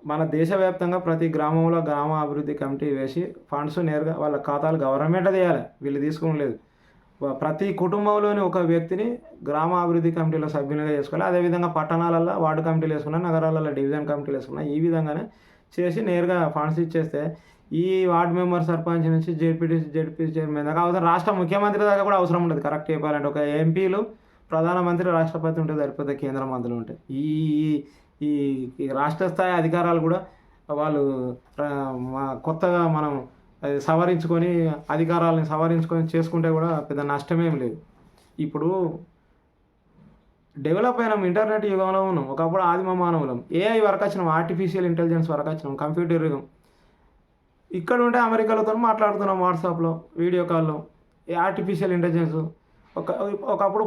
మన దేశవ్యాప్తంగా ప్రతి గ్రామంలో గ్రామ అభివృద్ధి కమిటీ వేసి ఫండ్స్ నేరుగా వాళ్ళ ఖాతాలు గవర్నమెంట్ తీయాలి, వీళ్ళు తీసుకోలేదు. ప్రతి కుటుంబంలోని ఒక వ్యక్తిని గ్రామ అభివృద్ధి కమిటీలో సభ్యులుగా చేసుకోవాలి. అదేవిధంగా పట్టణాలలో వార్డు కమిటీలు వేసుకున్నా, నగరాలలో డివిజన్ కమిటీలు వేసుకున్నా, ఈ విధంగానే చేసి నేరుగా ఫండ్స్ ఇచ్చేస్తే ఈ వార్డు మెంబర్, సర్పంచ్ నుంచి జెడ్పీ చైర్మన్ దాకా అవసరం, రాష్ట్ర ముఖ్యమంత్రి దాకా కూడా అవసరం ఉండదు. కరెక్ట్ చెప్పాలంటే ఒక ఎంపీలు, ప్రధానమంత్రి, రాష్ట్రపతి ఉంటే సరిపోతే, కేంద్ర మంత్రులు ఉంటాయి. ఈ రాష్ట్ర స్థాయి అధికారాలు కూడా వాళ్ళు కొత్తగా మనం సవరించుకొని, అధికారాలను సవరించుకొని చేసుకుంటే కూడా పెద్ద నష్టమేం లేదు. ఇప్పుడు డెవలప్ అయినాం, ఇంటర్నెట్ యుగంలో ఉన్నాం. ఒకప్పుడు ఆదిమ మానవులం, ఏఐ వరకు వచ్చినాం, ఆర్టిఫిషియల్ ఇంటెలిజెన్స్ వరకు వచ్చినాం, కంప్యూటర్ యుగం. ఇక్కడ ఉంటే అమెరికాలతో మాట్లాడుతున్నాం వాట్సాప్లో, వీడియో కాల్లో. ఈ ఆర్టిఫిషియల్ ఇంటెలిజెన్స్ ఒక ఒకప్పుడు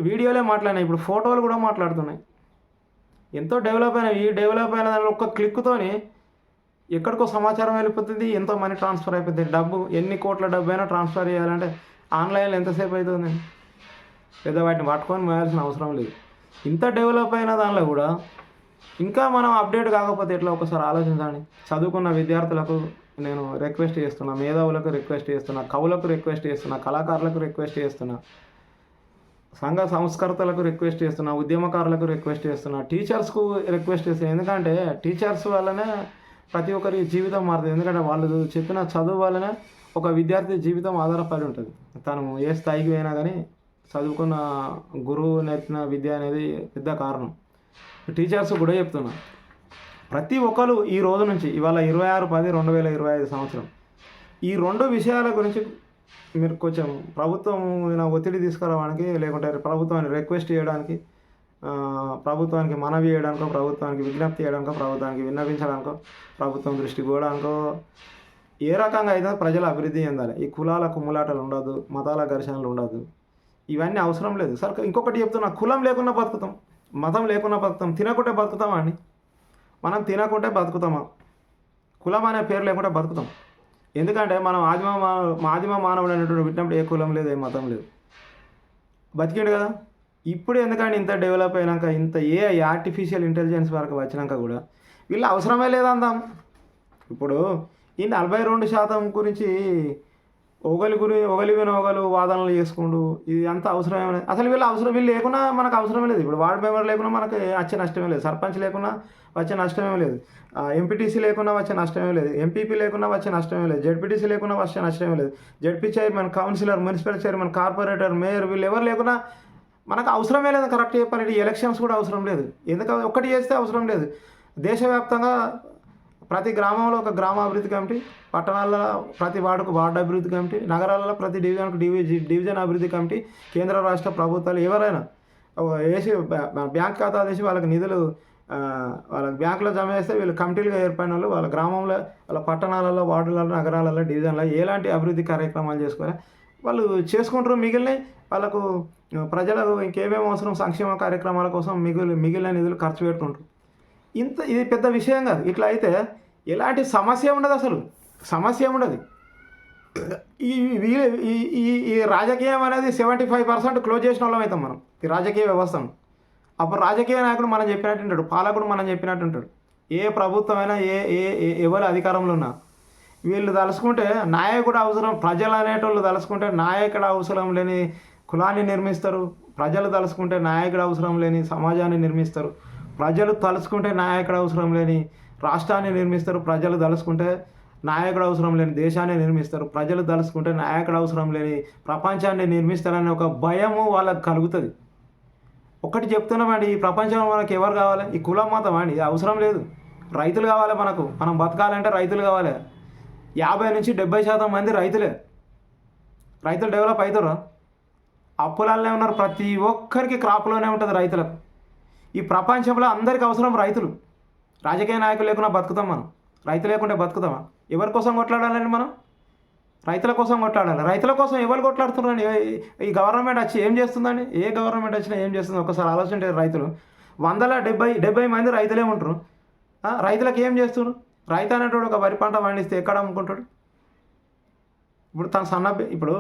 వీడియోలే మాట్లాడినాయి, ఇప్పుడు ఫోటోలు కూడా మాట్లాడుతున్నాయి. ఎంతో డెవలప్ అయినాయి. ఈ డెవలప్ అయిన దానిలో ఒక్క క్లిక్తోని ఎక్కడికో సమాచారం వెళ్ళిపోతుంది, ఎంతో మనీ ట్రాన్స్ఫర్ అయిపోతుంది. డబ్బు ఎన్ని కోట్ల డబ్బు అయినా ట్రాన్స్ఫర్ చేయాలంటే ఆన్లైన్లో ఎంతసేపు అవుతుంది? పెద్ద వాటిని పట్టుకొని మోయాల్సిన అవసరం లేదు. ఇంత డెవలప్ అయిన దానిలో కూడా ఇంకా మనం అప్డేట్ కాకపోతే ఎట్లా? ఒకసారి ఆలోచించండి. చదువుకున్న విద్యార్థులకు నేను రిక్వెస్ట్ చేస్తున్నా, మేధావులకు రిక్వెస్ట్ చేస్తున్నా, కవులకు రిక్వెస్ట్ చేస్తున్నా, కళాకారులకు రిక్వెస్ట్ చేస్తున్నా, సంఘ సంస్కర్తలకు రిక్వెస్ట్ చేస్తున్నా, ఉద్యమకారులకు రిక్వెస్ట్ చేస్తున్నా, టీచర్స్కు రిక్వెస్ట్ చేస్తున్నా. ఎందుకంటే టీచర్స్ వల్లనే ప్రతి ఒక్కరి జీవితం మారుతుంది. ఎందుకంటే వాళ్ళు చెప్పిన చదువు వల్లనే ఒక విద్యార్థి జీవితం ఆధారపడి ఉంటుంది. తను ఏ స్థాయికి పోయినా కానీ చదువుకున్న గురువు నేర్పిన విద్య అనేది పెద్ద కారణం. టీచర్స్ కూడా చెప్తున్నా, ప్రతి ఒక్కరు ఈ రోజు నుంచి ఇవాళ 26/10/2025 సంవత్సరం ఈ రెండు విషయాల గురించి మీరు కొంచెం ప్రభుత్వం ఒత్తిడి తీసుకురావడానికి, లేకుంటే ప్రభుత్వాన్ని రిక్వెస్ట్ చేయడానికి, ప్రభుత్వానికి మనవి చేయడానికో, ప్రభుత్వానికి విజ్ఞప్తి చేయడానికో, ప్రభుత్వానికి విన్నవించడానికో, ప్రభుత్వం దృష్టికి పోవడానికో, ఏ రకంగా అయితే ప్రజల అభివృద్ధి చెందాలి. ఈ కులాల కుమ్ములాటలు ఉండదు, మతాల ఘర్షణలు ఉండదు, ఇవన్నీ అవసరం లేదు. సరే ఇంకొకటి చెప్తున్నా, కులం లేకుండా బతుకుతాం, మతం లేకుండా బతుకుతాం, తినకుంటే బతుకుతామా అండి? మనం తినకుంటే బతుకుతామా? కులం అనే పేరు లేకుండా బతుకుతాం. ఎందుకంటే మనం ఆదిమ మానవుడు అనేటువంటి పుట్టినప్పుడు ఏ కులం లేదు, ఏ మతం లేదు, బతికిండు కదా. ఇప్పుడు ఎందుకంటే ఇంత డెవలప్ అయినాక, ఇంత ఆర్టిఫిషియల్ ఇంటెలిజెన్స్ వరకు వచ్చినాక కూడా వీళ్ళు అవసరమే లేదందాం. ఇప్పుడు ఈ 42% గురించి ఒకలి వాదనలు చేసుకుంటూ ఇది అంత అవసరమే లేదు. అసలు వీళ్ళు లేకున్నా మనకు అవసరమే లేదు. ఇప్పుడు వార్డు మెంబర్ లేకున్నా మనకు వచ్చే నష్టమే లేదు, సర్పంచ్ లేకున్నా వచ్చే నష్టమే లేదు, ఎంపీటీసీ లేకున్నా వచ్చే నష్టమే లేదు, ఎంపీపీ లేకున్నా వచ్చే నష్టమే లేదు, జెడ్పీటీసీ లేకున్నా వచ్చే నష్టమే లేదు, ZP chairman, councillor, municipal chairman, corporator, mayor వీళ్ళు ఎవరు లేకున్నా మనకు అవసరమే లేదు. కరెక్ట్ చెప్పాలంటే ఎలక్షన్స్ కూడా అవసరం లేదు. ఎందుకంటే ఒక్కటి చేస్తే అవసరం లేదు. దేశవ్యాప్తంగా ప్రతి గ్రామంలో ఒక గ్రామాభివృద్ధి కమిటీ, పట్టణాల్లో ప్రతి వార్డుకు వార్డు అభివృద్ధి కమిటీ, నగరాలలో ప్రతి డివిజన్కు డివిజన్ అభివృద్ధి కమిటీ, కేంద్ర రాష్ట్ర ప్రభుత్వాలు ఎవరైనా వేసి బ్యాంక్ ఖాతా తీసి వాళ్ళకి నిధులు వాళ్ళకి బ్యాంకులో జమ చేస్తే వీళ్ళు కమిటీలుగా ఏర్పడిన వాళ్ళు వాళ్ళ గ్రామంలో, వాళ్ళ పట్టణాలలో, వార్డులలో, నగరాలలో, డివిజన్లో ఎలాంటి అభివృద్ధి కార్యక్రమాలు చేసుకోవాలి వాళ్ళు చేసుకుంటారు. మిగిలిన వాళ్ళకు ప్రజలకు ఇంకేమేమి అవసరం సంక్షేమ కార్యక్రమాల కోసం మిగిలిన నిధులు ఖర్చు పెట్టుకుంటారు. ఇది పెద్ద విషయం కాదు. ఇట్లా అయితే ఎలాంటి సమస్య ఉండదు, అసలు సమస్య ఉండదు. ఈ ఈ రాజకీయం అనేది 75% క్లోజ్ చేసిన వాళ్ళం అవుతాం మనం, ఈ రాజకీయ వ్యవస్థను. అప్పుడు రాజకీయ నాయకుడు మనం చెప్పినట్టు ఉంటాడు, పాలకుడు మనం చెప్పినట్టు ఉంటాడు. ఏ ప్రభుత్వమైనా ఎవరు అధికారంలో ఉన్నా వీళ్ళు తలుసుకుంటే నాయకుడు అవసరం, ప్రజలు అనేటోళ్ళు తలుసుకుంటే నాయకుడు అవసరం లేని కులాన్ని నిర్మిస్తారు, ప్రజలు తలుసుకుంటే నాయకుడు అవసరం లేని సమాజాన్ని నిర్మిస్తారు, ప్రజలు తలుసుకుంటే నాయకుడు అవసరం లేని రాష్ట్రాన్ని నిర్మిస్తారు, ప్రజలు తలుసుకుంటే నాయకుడు అవసరం లేని దేశాన్ని నిర్మిస్తారు, ప్రజలు తలుసుకుంటే నాయకుడు అవసరం లేని ప్రపంచాన్ని నిర్మిస్తారనే ఒక భయము వాళ్ళకి కలుగుతుంది. ఒకటి చెప్తున్నామండి, ఈ ప్రపంచంలో మనకు ఎవరు కావాలి? ఈ కులం మతం అండి, ఇది అవసరం లేదు. రైతులు కావాలి మనకు, మనం బతకాలంటే రైతులు కావాలి. 50-70% మంది రైతులే. రైతులు డెవలప్ అవుతారు, అప్పులనే ఉన్నారు. ప్రతి ఒక్కరికి క్రాప్లోనే ఉంటుంది రైతులకు. ఈ ప్రపంచంలో అందరికీ అవసరం రైతులు. రాజకీయ నాయకులు లేకుండా బతుకుతాం మనం, రైతు లేకుంటే బతుకుతామా? ఎవరి కోసం కొట్లాడాలండి మనం? రైతుల కోసం కొట్లాడాలి. రైతుల కోసం ఎవరు కొట్లాడుతున్నారండి? ఈ గవర్నమెంట్ వచ్చి ఏం చేస్తుందండి? ఏ గవర్నమెంట్ వచ్చినా ఏం చేస్తుంది ఒకసారి ఆలోచించారు. రైతులు 170 మంది రైతులే ఉంటారు. రైతులకు ఏం చేస్తున్నారు? రైతు అనేటోడు ఒక వరి పంట పండిస్తే ఎక్కడ అమ్ముకుంటాడు? ఇప్పుడు తన ఇప్పుడు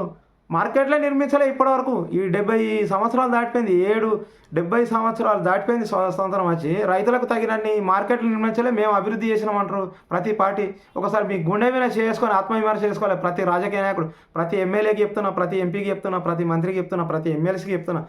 మార్కెట్లో నిర్మించలే ఇప్పటివరకు. ఈ 70 సంవత్సరాలు దాటిపోయింది, 70 సంవత్సరాలు దాటిపోయింది స్వతంత్రం వచ్చి. రైతులకు తగినన్ని మార్కెట్లు నిర్మించలే. మేము అభివృద్ధి చేసినామంటారు ప్రతి పార్టీ. ఒకసారి మీ గుండె మీద చేసుకొని ఆత్మవిమర్శ చేసుకోవాలి. ప్రతి రాజకీయ నాయకుడు, ప్రతి ఎమ్మెల్యేకి చెప్తున్నా, ప్రతి ఎంపీకి చెప్తున్నా, ప్రతి మంత్రికి చెప్తున్నా, ప్రతి ఎమ్మెల్సీకి చెప్తున్నా,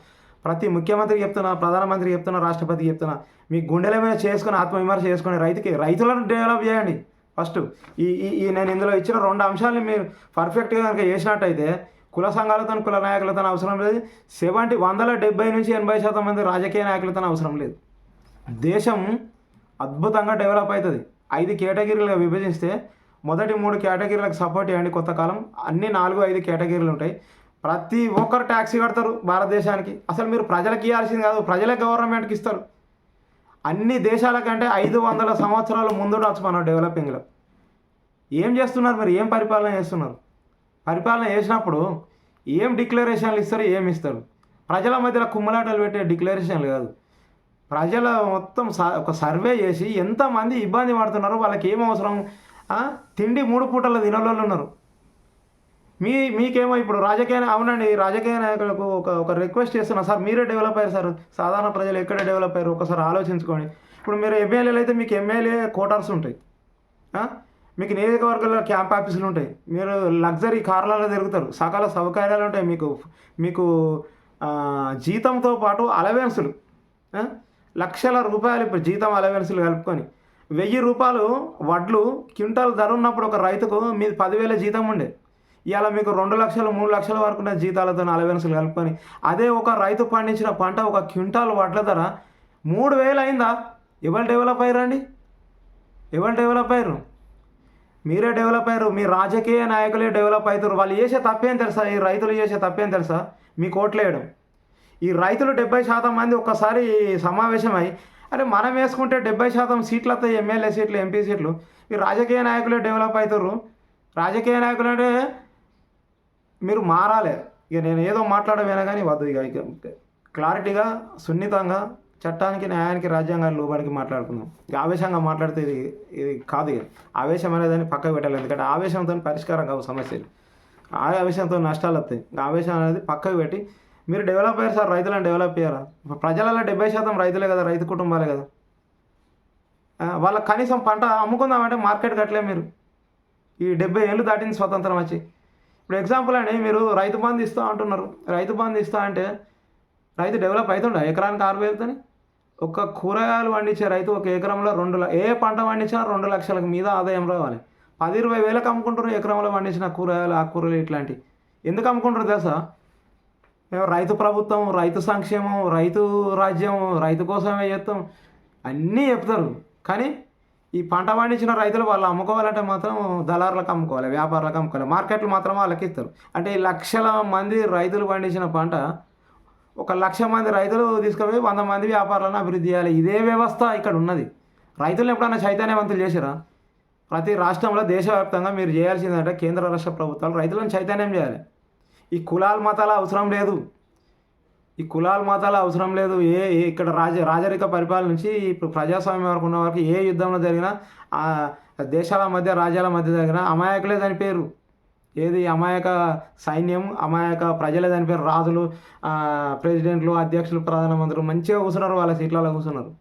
ప్రతి ముఖ్యమంత్రికి చెప్తున్నా, ప్రధానమంత్రికి చెప్తున్నా, రాష్ట్రపతికి చెప్తున్నా, మీ గుండెల మీద చేసుకొని ఆత్మవిమర్శ చేసుకొని రైతులను డెవలప్ చేయండి ఫస్ట్. ఈ నేను ఇందులో ఇచ్చిన 2 అంశాలని మీరు పర్ఫెక్ట్గా కనుక చేసినట్టయితే కుల సంఘాలతో, కుల నాయకులతో అవసరం లేదు. 170-80% మంది రాజకీయ నాయకులతో అవసరం లేదు. దేశం అద్భుతంగా డెవలప్ అవుతుంది. 5 కేటగిరీలుగా విభజిస్తే మొదటి 3 కేటగిరీలకు సపోర్ట్ చేయండి. కొత్త కాలం అన్ని 4-5 కేటగిరీలు ఉంటాయి. ప్రతి ఒక్కరు ట్యాక్సీ కడతారు భారతదేశానికి. అసలు మీరు ప్రజలకు ఇవ్వాల్సింది కాదు, ప్రజలే గవర్నమెంట్కి ఇస్తారు. అన్ని దేశాల కంటే 500 సంవత్సరాలు ముందుండొచ్చు మనం డెవలపింగ్లో. ఏం చేస్తున్నారు మరి? ఏం పరిపాలన చేస్తున్నారు? పరిపాలన చేసినప్పుడు ఏం డిక్లరేషన్లు ఇస్తారు, ఏమి ఇస్తారు? ప్రజల మధ్యలో కుమ్మలాటలు పెట్టే డిక్లరేషన్లు కాదు. ప్రజల మొత్తం ఒక సర్వే చేసి ఎంతమంది ఇబ్బంది పడుతున్నారో, వాళ్ళకి ఏం అవసరం, తిండి 3 పూటల తినలోళ్ళు ఉన్నారు. మీకేమో ఇప్పుడు అవునండి, రాజకీయ నాయకులకు ఒక రిక్వెస్ట్ చేస్తున్నా సార్, మీరే డెవలప్ అయ్యారు సార్, సాధారణ ప్రజలు ఎక్కడ డెవలప్ అయ్యారు ఒకసారి ఆలోచించుకోండి. ఇప్పుడు మీరు ఎమ్మెల్యేలు అయితే మీకు ఎమ్మెల్యే కోటార్స్ ఉంటాయి, మీకు నియోజకవర్గాల్లో క్యాంప్ ఆఫీసులు ఉంటాయి, మీరు లగ్జరీ కార్లలో తిరుగుతారు, సకల సౌకర్యాలు ఉంటాయి మీకు జీతంతో పాటు అలవెన్సులు, లక్షల రూపాయలు ఇప్పుడు జీతం అలవెన్సులు కలుపుకొని 1000 రూపాయలు వడ్లు క్వింటాల్ ధర ఉన్నప్పుడు ఒక రైతుకు మీది 10,000 జీతం ఉండే. ఇవాళ మీకు 2 లక్షలు 3 లక్షల వరకు ఉన్న జీతాలతో అలవెన్సులు కలుపుకొని అదే ఒక రైతు పండించిన పంట ఒక క్వింటాల్ వడ్ల ధర 3,000 అయిందా? ఎవరు డెవలప్ అయ్యారండి? ఎవరు డెవలప్ అయ్యారు? మీరే డెవలప్ అయ్యారు. మీ రాజకీయ నాయకులే డెవలప్ అవుతారు. వాళ్ళు చేసే తప్పేం తెలుసా? ఈ రైతులు చేసే తప్పేం తెలుసా? మీకు ఓట్లేయడం. ఈ రైతులు 70% మంది ఒక్కసారి సమావేశమై అరే మనం వేసుకుంటే 70% సీట్లు వస్తాయి, ఎమ్మెల్యే సీట్లు, ఎంపీ సీట్లు. ఈ రాజకీయ నాయకులే డెవలప్ అవుతారు. రాజకీయ నాయకులు అంటే మీరు మారాలి. ఇక నేను ఏదో మాట్లాడమేనా కానీ వద్దు. ఇక క్లారిటీగా, సున్నితంగా, చట్టానికి, న్యాయానికి, రాజ్యాంగాన్ని లోబడికి మాట్లాడుకుందాం. ఇక ఆవేశంగా మాట్లాడితే ఇది కాదు. ఇక ఆవేశం అనేదాన్ని పక్కకు పెట్టాలి. ఎందుకంటే ఆవేశంతో పరిష్కారం కావు సమస్యలు, ఆవేశంతో నష్టాలు వస్తాయి. ఆవేశం అనేది పక్కకు పెట్టి మీరు డెవలప్ అయ్యారు సార్, రైతులను డెవలప్ అయ్యారా? ప్రజలలో 70% రైతులే కదా, రైతు కుటుంబాలే కదా. వాళ్ళకి కనీసం పంట అమ్ముకుందామంటే మార్కెట్ కట్టలే. మీరు ఈ 70 ఏళ్ళు దాటింది స్వతంత్రం వచ్చి. ఇప్పుడు ఎగ్జాంపుల్ అండి, మీరు రైతు బంధు ఇస్తా అంటున్నారు. రైతు బంధు ఇస్తా అంటే రైతు డెవలప్ అవుతుండ ఎకరానికి 6,000తోని? ఒక కూరగాయలు పండించే రైతు ఒక ఎకరంలో ఏ పంట పండించినా 2 లక్షలకు మీద ఆదాయం రావాలి. 10-20 వేలకు అమ్ముకుంటారు ఎకరంలో పండించిన కూరగాయలు, ఆకుకూరలు ఇట్లాంటివి. ఎందుకు అమ్ముకుంటారు తెలుసా? మేము రైతు ప్రభుత్వం, రైతు సంక్షేమం, రైతు రాజ్యం, రైతు కోసమే చేస్తాం అన్నీ చెప్తారు. కానీ ఈ పంట పండించిన రైతులు వాళ్ళు అమ్ముకోవాలంటే మాత్రం దళారులకు అమ్ముకోవాలి, వ్యాపారులకు అమ్ముకోవాలి, మార్కెట్లు మాత్రం వాళ్ళకి ఇస్తారు. అంటే ఈ లక్షల మంది రైతులు పండించిన పంట 1,00,000 మంది రైతులు తీసుకుపోయి 100 మంది వ్యాపారాలను అభివృద్ధి చేయాలి. ఇదే వ్యవస్థ ఇక్కడ ఉన్నది. రైతులను ఎప్పుడైనా చైతన్యవంతులు చేశారా? ప్రతి రాష్ట్రంలో దేశవ్యాప్తంగా మీరు చేయాల్సిందంటే కేంద్ర రాష్ట్ర ప్రభుత్వాలు రైతులను చైతన్యం చేయాలి. ఈ కులాల మతాల అవసరం లేదు. ఇక్కడ రాజరిక పరిపాలన నుంచి ఇప్పుడు ప్రజాస్వామ్యం వరకు ఉన్న వరకు ఏ యుద్ధంలో జరిగినా, దేశాల మధ్య, రాజ్యాల మధ్య జరిగినా అమాయకులే చనిపోయారు. ఏది అమాయక సైన్యం, అమాయక ప్రజలే చనిపోయారు. రాజులు, ప్రెసిడెంట్లు, అధ్యక్షులు, ప్రధానమంత్రులు మంచిగా కూర్చున్నారు, వాళ్ళ సీట్లలో కూర్చున్నారు.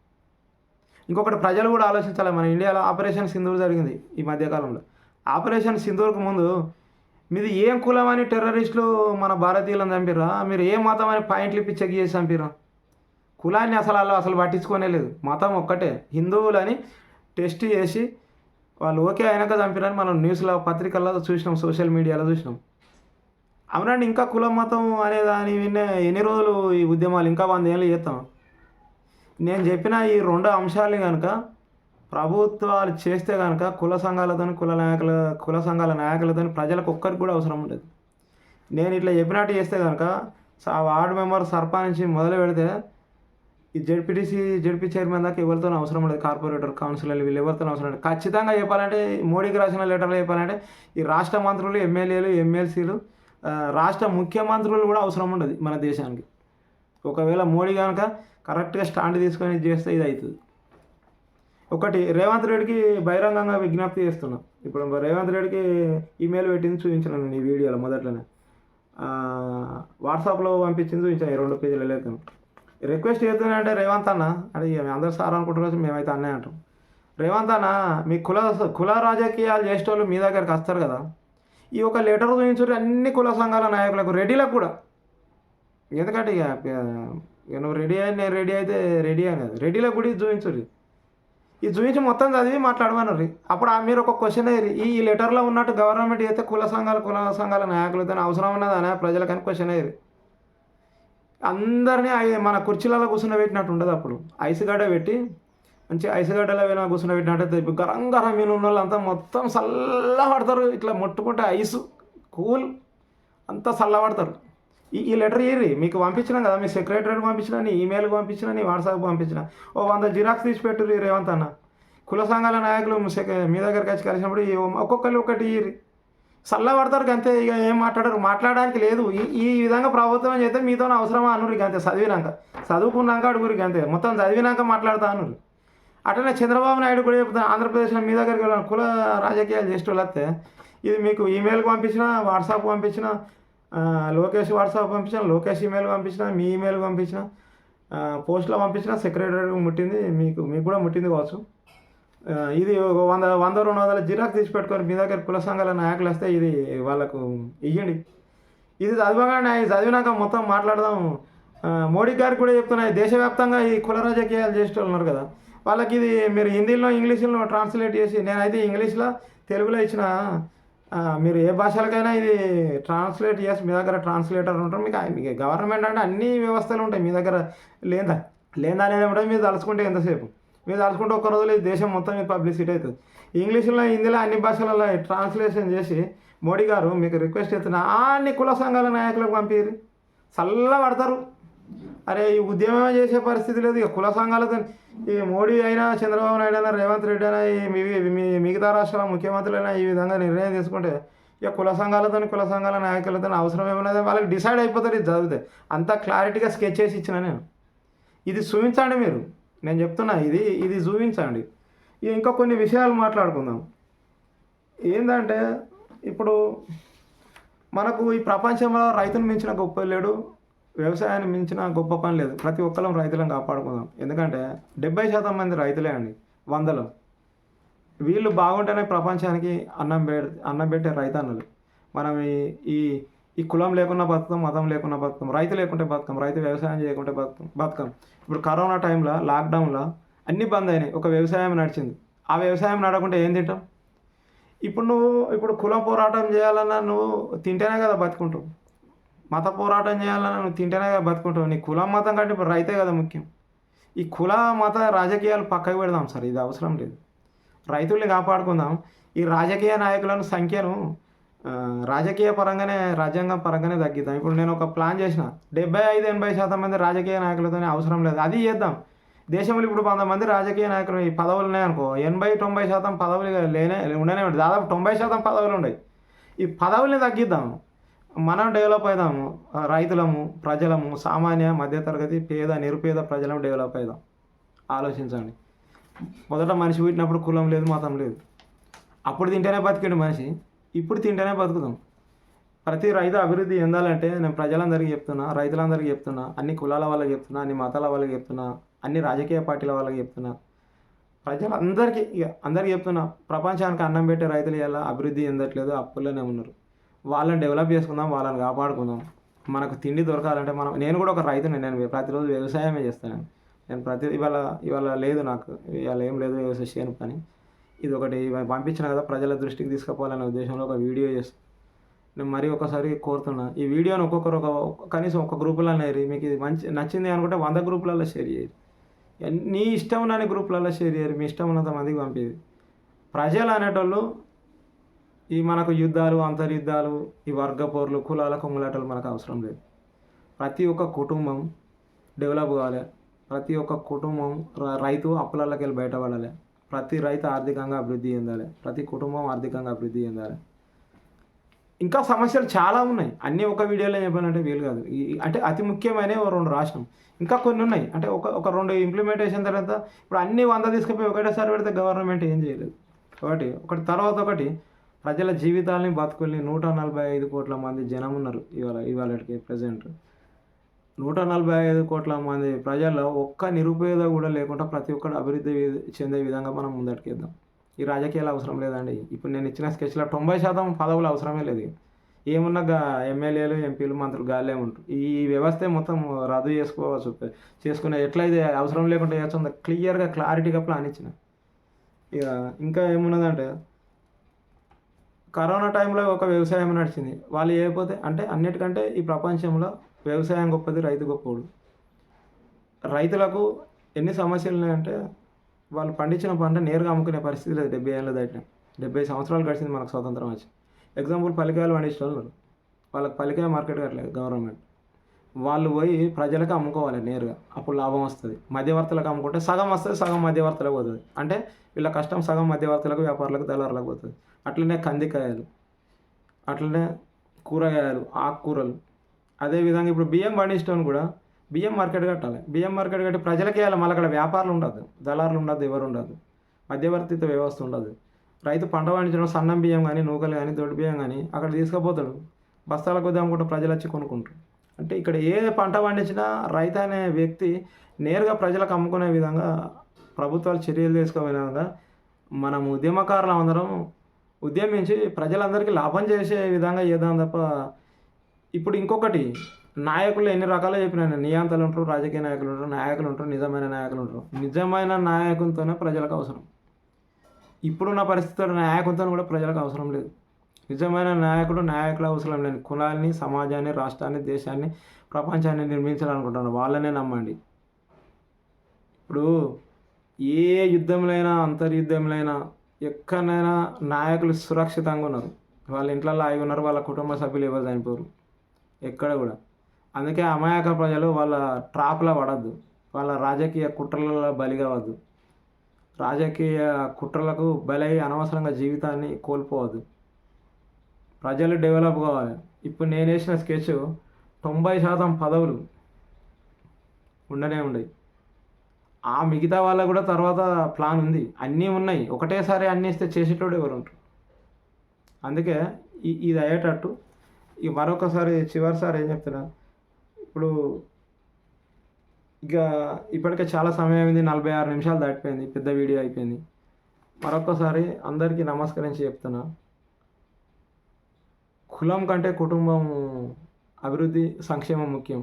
ఇంకొకటి ప్రజలు కూడా ఆలోచించాలి. మన ఇండియాలో ఆపరేషన్ సింధూర్ జరిగింది ఈ మధ్యకాలంలో. ఆపరేషన్ సింధూర్కు ముందు మీది ఏం కులం అని టెర్రరిస్టులు మన భారతీయులను చంపిర్రా? మీరు ఏ మతం అని పాయింట్లు ఇప్పి చెక్ చేసి చంపిర్రా? కులాన్ని అసలు పట్టించుకోనే లేదు. మతం ఒక్కటే, హిందువులని టెస్ట్ చేసి వాళ్ళు ఓకే అయినాక చంపిరని మనం న్యూస్లో, పత్రికల్లో చూసినాం, సోషల్ మీడియాలో చూసినాం. అవునండి, ఇంకా కులం మతం అనే దాని విన్నే ఎన్ని రోజులు ఈ ఉద్యమాలు? ఇంకా 100 ఏళ్ళు చేస్తాం. నేను చెప్పిన ఈ 2 అంశాలని కనుక ప్రభుత్వాలు చేస్తే కనుక కుల సంఘాల నాయకులతో ప్రజలకు ఒక్కరికి కూడా అవసరం ఉండదు. నేను ఇట్లా చెప్పినట్టు చేస్తే కనుక వార్డు మెంబర్, సర్పంచ్ మొదలు పెడితే ఈ జెడ్పీ చైర్మన్ దాకా ఎవరితో అవసరం ఉండదు. కార్పొరేటర్, కౌన్సిలర్లు వీళ్ళు ఎవరితో అవసరం ఉండదు. ఖచ్చితంగా చెప్పాలంటే, మోడీకి రాసిన లెటర్లో చెప్పాలంటే ఈ రాష్ట్ర మంత్రులు, ఎమ్మెల్యేలు, ఎమ్మెల్సీలు, రాష్ట్ర ముఖ్యమంత్రులు కూడా అవసరం ఉండదు మన దేశానికి. ఒకవేళ మోడీ కనుక కరెక్ట్గా స్టాండ్ తీసుకొని చేస్తే ఇది అవుతుంది. ఒకటి, రేవంత్ రెడ్డికి బహిరంగంగా విజ్ఞప్తి చేస్తున్నాం. ఇప్పుడు రేవంత్ రెడ్డికి ఈమెయిల్ పెట్టింది చూపించాను నేను ఈ వీడియోలో మొదట్లోనే. వాట్సాప్లో పంపించింది చూపించాను, 2 పేజీల లేఖను. రిక్వెస్ట్ చేస్తున్నానంటే, రేవంత్ అన్న అంటే అందరు సార్ అనుకుంటున్నారు, మేమైతే అన్నే అంటాం. రేవంత్ అన్న, మీ కుల రాజకీయాలు చేసేటోళ్ళు మీ దగ్గరికి వస్తారు కదా, ఈ ఒక లెటర్ చూపించారు అన్ని కుల సంఘాల నాయకులకు, రెడీలకు కూడా. ఎందుకంటే ఇక నువ్వు రెడీ అయ్యి, నేను రెడీ అయితే రెడీ అని కాదు, రెడీలకు కూడా ఇది చూపించారు. ఇది చూపించి మొత్తం చదివి మాట్లాడమన్నారు. అప్పుడు మీరు ఒక క్వశ్చన్ అయ్యారు, ఈ లెటర్లో ఉన్నట్టు గవర్నమెంట్ అయితే కుల సంఘాల నాయకులతో అవసరం ఉన్నదనే ప్రజలకని క్వశ్చన్ అయ్యారు. అందరినీ మన కుర్చీలలో కూర్చున్నబెట్టినట్టు ఉండదు. అప్పుడు ఐసుగడ్డ పెట్టి, మంచి ఐసుగడ్డలో ఏమైనా కూర్చున్నబెట్టినట్టు గరంగరం మీద ఉన్న వాళ్ళంతా మొత్తం చల్లబడతారు. ఇట్లా ముట్టుకుంటే ఐసు కూల్ అంతా చల్లబడతారు. ఈ లెటర్ ఇయ్యి, మీకు పంపించినాం కదా, మీ సెక్రటరీకి పంపించిన, నీ ఈమెయిల్కి పంపించిన, నీ వాట్సాప్కి పంపించిన, 100 జిరాక్స్ తీసి పెట్టు రేవంత్ అన్న. కుల సంఘాల నాయకులు మీ దగ్గరికి వచ్చి కలిసినప్పుడు ఒక్కొక్కరు ఒకటి చల్లబడతారు అంతే. ఇక ఏం మాట్లాడరు, మాట్లాడడానికి లేదు. ఈ విధంగా ప్రభుత్వం చేస్తే మీతో అవసరమా అనురు అంతే. చదువుకున్నాక అడుగురికి అంతే, మొత్తం చదివినాక మాట్లాడతా అనురు. అట్లనే చంద్రబాబు నాయుడు కూడా చెప్తాను, ఆంధ్రప్రదేశ్లో మీ దగ్గరికి వెళ్ళాను కుల రాజకీయాలు చేసే వాళ్ళు వస్తే ఇది మీకు ఈమెయిల్కి పంపించిన, వాట్సాప్ పంపించిన, లోకేష్ వాట్సాప్ పంపించిన, లోకేష్ ఈమెయిల్ పంపించిన, మీ ఈమెయిల్కి పంపించిన, పోస్ట్లో పంపించిన, సెక్రటరీకి ముట్టింది, మీకు కూడా ముట్టింది కావచ్చు. ఇది 100-200 జిరాక్స్ తీసి పెట్టుకొని మీ దగ్గర కుల సంఘాల నాయకులు వస్తే ఇది వాళ్ళకు ఇవ్వండి. ఇది చదివినాక మొత్తం మాట్లాడదాం. మోడీ గారికి కూడా చెప్తున్నాయి, దేశవ్యాప్తంగా ఈ కుల రాజకీయాలు చేసే ఉన్నారు కదా, వాళ్ళకి ఇది మీరు హిందీలో ఇంగ్లీష్లో ట్రాన్స్లేట్ చేసి, నేనైతే ఇంగ్లీష్లో తెలుగులో ఇచ్చిన, మీరు ఏ భాషలకైనా ఇది ట్రాన్స్లేట్ చేసి మీ దగ్గర ట్రాన్స్లేటర్ ఉంటారు. మీకు గవర్నమెంట్ అంటే అన్ని వ్యవస్థలు ఉంటాయి మీ దగ్గర. లేదా అనేది ఉంటుంది. మీరు తలుచుకుంటే ఎంతసేపు మీరు తలుచుకుంటే ఒక్క రోజులో దేశం మొత్తం మీద పబ్లిసిటీ అవుతుంది. ఇంగ్లీష్లో హిందీలో అన్ని భాషలలో ట్రాన్స్లేషన్ చేసి మోడీ గారు మీకు రిక్వెస్ట్ చేస్తున్నా, అన్ని కుల సంఘాల నాయకులకు పంపిరు, చల్లబడతారు. అరే ఈ ఉద్యమమే చేసే పరిస్థితి లేదు. ఇక కుల సంఘాలతో ఈ మోడీ అయినా, చంద్రబాబు నాయుడు అయినా, రేవంత్ రెడ్డి అయినా, మిగతా రాష్ట్రాల ముఖ్యమంత్రులైనా ఈ విధంగా నిర్ణయం తీసుకుంటే ఇక కుల సంఘాల నాయకులతో అవసరం ఏమన్నది వాళ్ళకి డిసైడ్ అయిపోతారు. ఇది చదివితే అంత క్లారిటీగా స్కెచ్ చేసి ఇచ్చిన నేను. ఇది చూపించండి మీరు, నేను చెప్తున్నా, ఇది చూపించండి. ఇంకా కొన్ని విషయాలు మాట్లాడుకుందాం. ఏంటంటే ఇప్పుడు మనకు ఈ ప్రపంచంలో రైతును మించిన గొప్ప లేడు, వ్యవసాయాన్ని మించిన గొప్ప పని లేదు. ప్రతి ఒక్కరం రైతులను కాపాడుకుందాం. ఎందుకంటే 70% మంది రైతులే అండి, 100లో. వీళ్ళు బాగుంటేనే ప్రపంచానికి అన్నం పెట్టే రైతన్నలు. మనం ఈ కులం లేకుండా బతుకుతాం, మతం లేకుండా బతుకుతాం, రైతు లేకుంటే బతుకం, రైతు వ్యవసాయం చేయకుంటే బతుకం. ఇప్పుడు కరోనా టైంలో, లాక్డౌన్లో అన్నీ బంద్ అయినాయి, ఒక వ్యవసాయం నడిచింది. ఆ వ్యవసాయం నడకుంటే ఏం తింటాం? ఇప్పుడు కులం పోరాటం చేయాలన్నా నువ్వు తింటేనే కదా బతుకుంటావు. మత పోరాటం చేయాలన్నా నువ్వు తింటేనే కదా బతుకుంటావు. నీ కులం మతం కంటే ఇప్పుడు రైతే కదా ముఖ్యం. ఈ కుల మత రాజకీయాలు పక్కకు పెడదాం సార్, ఇది అవసరం లేదు. రైతుల్ని కాపాడుకుందాం. ఈ రాజకీయ నాయకులను సంఖ్యను రాజకీయ పరంగానే, రాజ్యాంగం పరంగానే తగ్గిద్దాం. ఇప్పుడు నేను ఒక ప్లాన్ చేసిన, 75-80% మంది రాజకీయ నాయకులతోనే అవసరం లేదు, అది చేద్దాం. దేశంలో ఇప్పుడు 100 మంది రాజకీయ నాయకులు ఈ పదవులు ఉన్నాయనుకో, 80-90% పదవులు ఉండనే ఉంటాయి. దాదాపు 90% పదవులు ఉన్నాయి. ఈ పదవుల్ని తగ్గిద్దాం, మనం డెవలప్ అవుదాము. రైతులము, ప్రజలము, సామాన్య మధ్యతరగతి, పేద, నిరుపేద ప్రజలము డెవలప్ అవుదాం. ఆలోచించండి. మొదట మనిషి పుట్టినప్పుడు కులం లేదు, మతం లేదు. అప్పుడు తింటేనే బతికాడు మనిషి, ఇప్పుడు తింటేనే బతుకుతాం. ప్రతి రైతు అభివృద్ధి చెందాలంటే నేను ప్రజలందరికీ చెప్తున్నా, రైతులందరికీ చెప్తున్నా, అన్ని కులాల వాళ్ళకి చెప్తున్నా, అన్ని మతాల వాళ్ళకి చెప్తున్నా, అన్ని రాజకీయ పార్టీల వాళ్ళకి చెప్తున్నా, ప్రజలందరికీ అందరికీ చెప్తున్నా, ప్రపంచానికి అన్నం పెట్టే రైతులు ఎలా అభివృద్ధి చెందట్లేదు, అప్పుల్లోనే ఉన్నారు. వాళ్ళని డెవలప్ చేసుకుందాం, వాళ్ళని కాపాడుకుందాం. మనకు తిండి దొరకాలంటే నేను కూడా ఒక రైతుని, నేను ప్రతిరోజు వ్యవసాయమే చేస్తాను. నేను ఇవాళ లేదు, నాకు ఇవాళ ఏం లేదు వ్యవసాయ చేయను పని. ఇది ఒకటి పంపించిన కదా, ప్రజల దృష్టికి తీసుకుపోవాలనే ఉద్దేశంలో ఒక వీడియో చేస్తాను. నేను మరీ ఒకసారి కోరుతున్నా, ఈ వీడియోని ఒక్కొక్కరు కనీసం ఒక గ్రూపులలో వేరి, మీకు ఇది నచ్చింది అనుకుంటే 100 గ్రూపులలో షేర్ చేయరు. నీ ఇష్టం ఉన్నని గ్రూపులలో షేర్ చేయరు, మీ ఇష్టం ఉన్నంత మందికి పంపేది. ప్రజలు అనేటోళ్ళు ఈ మనకు యుద్ధాలు, అంతర్యుద్ధాలు, ఈ వర్గ పోర్లు, కులాల కొమ్ములాటలు మనకు అవసరం లేదు. ప్రతి ఒక్క కుటుంబం డెవలప్ కావాలి. ప్రతి ఒక్క కుటుంబం రైతు అప్పులకి వెళ్ళి బయటపడాలి. ప్రతి రైతు ఆర్థికంగా అభివృద్ధి చెందాలి. ప్రతి కుటుంబం ఆర్థికంగా అభివృద్ధి చెందాలి. ఇంకా సమస్యలు చాలా ఉన్నాయి, అన్నీ ఒక వీడియోలో చెప్పాలంటే వీలు కాదు. అంటే అతి ముఖ్యమైన 2 రాష్ట్రం, ఇంకా కొన్ని ఉన్నాయి. అంటే ఒక 2 ఇంప్లిమెంటేషన్ తర్వాత ఇప్పుడు అన్నీ 100 తీసుకుపోయి ఒకటేసారి పెడితే గవర్నమెంట్ ఏం చేయలేదు. ఒకటి తర్వాత ఒకటి ప్రజల జీవితాలని, బతుకుల్ని 145 కోట్ల మంది జనం ఉన్నారు ఇవాళకి ప్రజెంట్. 145 కోట్ల మంది ప్రజల్లో ఒక్క నిరుపేద కూడా లేకుండా ప్రతి ఒక్కరు అభివృద్ధి చెందే విధంగా మనం ముందటికేద్దాం. ఈ రాజకీయాలు అవసరం లేదండి. ఇప్పుడు నేను ఇచ్చిన స్కెచ్లో 90% పదవులు అవసరమే లేదు. ఏమున్నా ఎమ్మెల్యేలు, ఎంపీలు, మంత్రులు గాలే ఉంటారు. ఈ వ్యవస్థే మొత్తం రద్దు చేసుకునే ఎట్లయితే అవసరం లేకుండా చేయొచ్చు క్లియర్గా, క్లారిటీగా ప్లాన్ ఇచ్చిన. ఇంకా ఏమున్నదంటే కరోనా టైంలో ఒక వ్యవసాయం నడిచింది. వాళ్ళు చేయకపోతే అంటే అన్నిటికంటే ఈ ప్రపంచంలో వ్యవసాయం గొప్పది, రైతు గొప్పవాడు. రైతులకు ఎన్ని సమస్యలు ఉన్నాయంటే వాళ్ళు పండించిన పంట నేరుగా అమ్ముకునే పరిస్థితి లేదు. 70 ఏళ్ళు దాటిన, 70 సంవత్సరాలు గడిచింది మనకు స్వతంత్రం వచ్చి. ఎగ్జాంపుల్ పల్లికాయలు పండించిన వాళ్ళు, వాళ్ళకి పల్లికాయ మార్కెట్ కట్టలేదు గవర్నమెంట్. వాళ్ళు పోయి ప్రజలకు అమ్ముకోవాలి నేరుగా, అప్పుడు లాభం వస్తుంది. మధ్యవర్తులకు అమ్ముకుంటే సగం వస్తుంది, సగం మధ్యవర్తులకు పోతుంది. అంటే వీళ్ళ కష్టం సగం మధ్యవర్తులకు, వ్యాపారులకు, దళారులకు పోతుంది. అట్లనే కందికాయలు, అట్లనే కూరగాయలు, ఆకుకూరలు. అదేవిధంగా ఇప్పుడు బియ్యం పండించడం కూడా బియ్యం మార్కెట్ కట్టాలి. బియ్యం మార్కెట్ కట్టి ప్రజలకి ఇవ్వాలి. మళ్ళీ అక్కడ వ్యాపారులు ఉండదు, దళారులు ఉండదు, ఎవరు ఉండదు, మధ్యవర్తిత్వ వ్యవస్థ ఉండదు. రైతు పంట పండించడం సన్నం బియ్యం కానీ, నూకలు కానీ, దొడ్డు బియ్యం కానీ అక్కడ తీసుకుపోతాడు. బస్తాల కొద్ది అమ్ముకుంటే ప్రజలు వచ్చి కొనుక్కుంటారు. అంటే ఇక్కడ ఏ పంట పండించినా రైతు అనే వ్యక్తి నేరుగా ప్రజలకు అమ్ముకునే విధంగా ప్రభుత్వాలు చర్యలు తీసుకునే విధంగా మనం ఉద్యమకారులు అందరం ఉద్యమించి ప్రజలందరికీ లాభం చేసే విధంగా చేద్దాం తప్ప. ఇప్పుడు ఇంకొకటి, నాయకులు ఎన్ని రకాలు చెప్పినాను. నియంతలు ఉంటారు, రాజకీయ నాయకులు ఉంటారు, నాయకులు ఉంటారు, నిజమైన నాయకులు ఉంటారు. నిజమైన నాయకునితోనే ప్రజలకు అవసరం. ఇప్పుడున్న పరిస్థితుల్లో నాయకునితో కూడా ప్రజలకు అవసరం లేదు. నిజమైన నాయకుల అవసరం లేని కులాన్ని, సమాజాన్ని, రాష్ట్రాన్ని, దేశాన్ని, ప్రపంచాన్ని నిర్మించాలనుకుంటున్నారు. వాళ్ళనే నమ్మండి. ఇప్పుడు ఏ యుద్ధంలైనా, అంతర్యుద్ధంలైనా, ఎక్కడైనా నాయకులు సురక్షితంగా ఉన్నారు. వాళ్ళ ఇంట్లలో ఆగి ఉన్నారు. వాళ్ళ కుటుంబ సభ్యులు ఎవరు చనిపోరు ఎక్కడ కూడా. అందుకే అమాయక ప్రజలు వాళ్ళ ట్రాప్లో పడద్దు, వాళ్ళ రాజకీయ కుట్రలలో బలి కావద్దు, రాజకీయ కుట్రలకు బలై అనవసరంగా జీవితాన్ని కోల్పోవద్దు. ప్రజలు డెవలప్ కావాలి. ఇప్పుడు నేను వేసిన స్కెచ్ 90% పదవులు ఉండనే ఉండయి. ఆ మిగతా వాళ్ళకు కూడా తర్వాత ప్లాన్ ఉంది, అన్నీ ఉన్నాయి. ఒకటేసారి అన్నీ ఇస్తే చేసేటోడు ఎవరు ఉంటారు? అందుకే ఇది అయ్యేటట్టు మరొకసారి చివరిసారి ఏం చెప్తున్నా, ఇప్పుడు ఇక ఇప్పటికే చాలా సమయం అయింది, 46 నిమిషాలు దాటిపోయింది, పెద్ద వీడియో అయిపోయింది. మరొకసారి అందరికీ నమస్కరించి చెప్తున్నా, కులం కంటే కుటుంబం అభివృద్ధి, సంక్షేమం ముఖ్యం.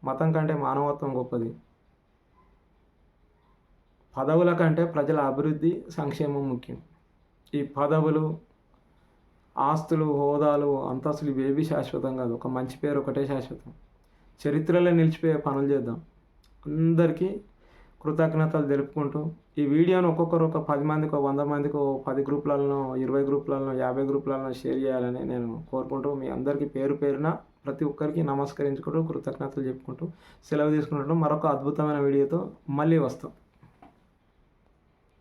మతం కంటే మానవత్వం గొప్పది. పదవుల కంటే ప్రజల అభివృద్ధి, సంక్షేమం ముఖ్యం. ఈ పదవులు, ఆస్తులు, హోదాలు, అంతస్తులు ఇవేవి శాశ్వతం కాదు. ఒక మంచి పేరు ఒకటే శాశ్వతం. చరిత్రలో నిలిచిపోయే పనులు చేద్దాం. అందరికీ కృతజ్ఞతలు తెలుపుకుంటూ ఈ వీడియోను ఒక్కొక్కరు ఒక 10 మందికి, 100 మందికి, 10 గ్రూపులలో, 20 గ్రూపులలో, 50 గ్రూపులలో షేర్ చేయాలని నేను కోరుకుంటూ మీ అందరికీ పేరు పేరున ప్రతి ఒక్కరికి నమస్కరించుకుంటూ కృతజ్ఞతలు చెప్పుకుంటూ సెలవు తీసుకుంటూ మరొక అద్భుతమైన వీడియోతో మళ్ళీ వస్తాం.